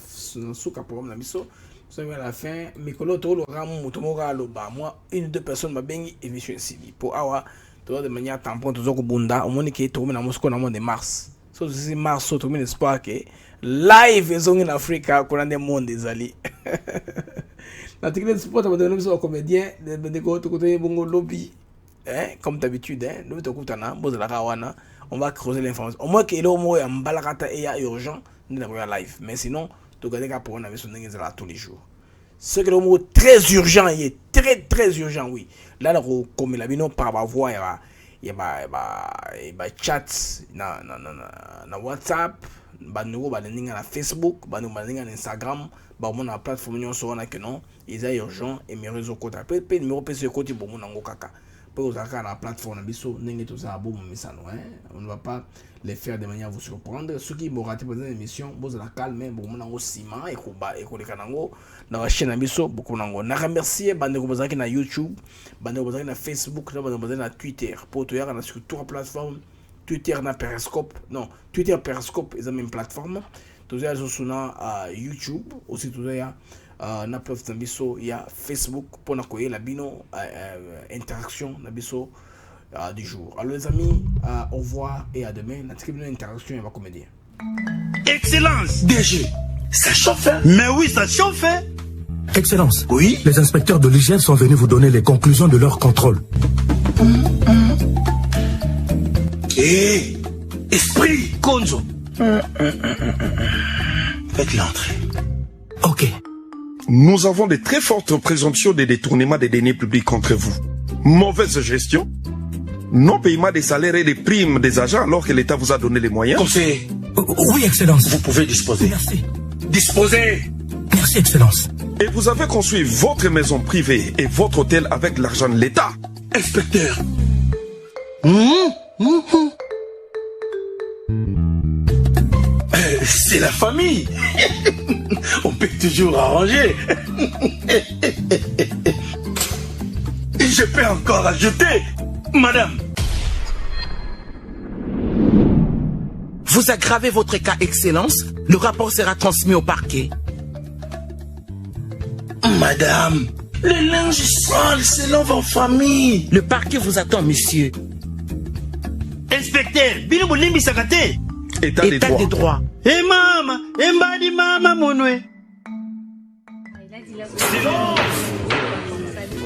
souka pour la mission. Vous savez, à la fin, Mikolo, tout le ramu, Moutomora, Loba, moi, une ou deux personnes m'a bien émission ici. Pour avoir, tout de manière tampon, tout le bunda, au moins qui est tombé dans Moscou dans le mois de mars. So, c'est mars, tout le monde espoir que live est en Afrique, qu'on a des mondes des alliés. La technique de sport, on a un comédien, Bandeko, tout côté, bongo lobby. Comme d'habitude, nous on va creuser l'information. Au moins qu'il y ait un balakata et urgent, nous avons un live. Mais sinon, tout le monde pour tous les jours. Ce qui est le mot très urgent, il est très urgent, oui. Là, comme la bino par ma voix, il y a chat na WhatsApp, na Facebook, na Instagram, na plateforme sur la que non, ils est urgent et mes réseaux côté. Peut-être numéro PC côté pour mon ango kaka. Pour la plateforme, on ne va pas les faire de manière à vous surprendre. Ceux qui m'ont raté pour l'émission, vous la calme, bon, mon ciment et les canaux, dans la chaîne Abisso, beaucoup d'ango. N'a remercié, bande de na YouTube, bande de na Facebook, bande de na Twitter. Pour tout, on a sur trois plateformes. Twitter na Periscope, non, Twitter Periscope, ils ont même plateforme. Tout ça, ils sont sur YouTube, aussi tout ça. Na plateforme biso il y a Facebook pour n'accueillir la bino interaction na biso du jour. Alors les amis, au revoir et à demain. La tribune interaction va comédien. Excellence DG, ça chauffe hein? Mais oui, ça chauffe hein? Excellence, oui, les inspecteurs de l'hygiène sont venus vous donner les conclusions de leur contrôle. Esprit Konzo, faites l'entrée. Ok. Nous avons de très fortes présomptions de détournement des deniers publics contre vous. Mauvaise gestion, non-paiement des salaires et des primes des agents alors que l'État vous a donné les moyens. Conseiller. Oui, Excellence. Vous pouvez disposer. Merci. Disposer. Merci, Excellence. Et vous avez construit votre maison privée et votre hôtel avec l'argent de l'État. Inspecteur. C'est la famille. On peut toujours arranger. Et je peux encore ajouter, madame. Vous aggravez votre cas, Excellence. Le rapport sera transmis au parquet. Madame, le linge sale, c'est l'enfant famille. Le parquet vous attend, monsieur. Inspecteur, Bino Molimbi Sakate. État des droits. Eh maman, Mbadi mama monwe.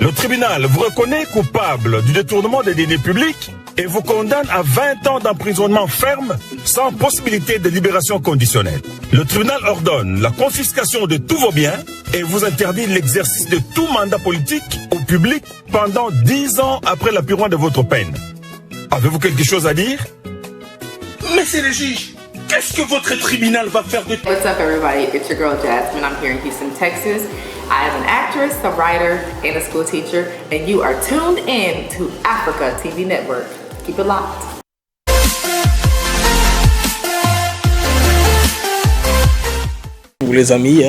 Le tribunal vous reconnaît coupable du détournement des deniers publics et vous condamne à 20 ans d'emprisonnement ferme sans possibilité de libération conditionnelle. Le tribunal ordonne la confiscation de tous vos biens et vous interdit l'exercice de tout mandat politique au public pendant 10 ans après l'apurement de votre peine. Avez-vous quelque chose à dire? Monsieur le juge, qu'est-ce que votre tribunal va faire de... What's up everybody, it's your girl Jasmine. I'm here in Houston, Texas. I am an actress, a writer, and a school teacher, and you are tuned in to Africa TV Network. Keep it locked. Pour les amis,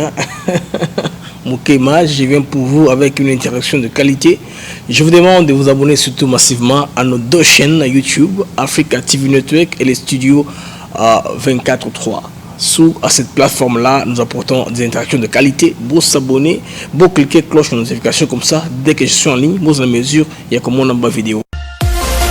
Moukema, je viens pour vous avec une interaction de qualité. Je vous demande de vous abonner surtout massivement à nos deux chaînes YouTube, Africa TV Network et les studios 24/3. Sous à cette plateforme-là, nous apportons des interactions de qualité. Vous s'abonner, vous cliquez cloche de notification comme ça. Dès que je suis en ligne, vous à la mesure, il y a comme on en bas vidéo.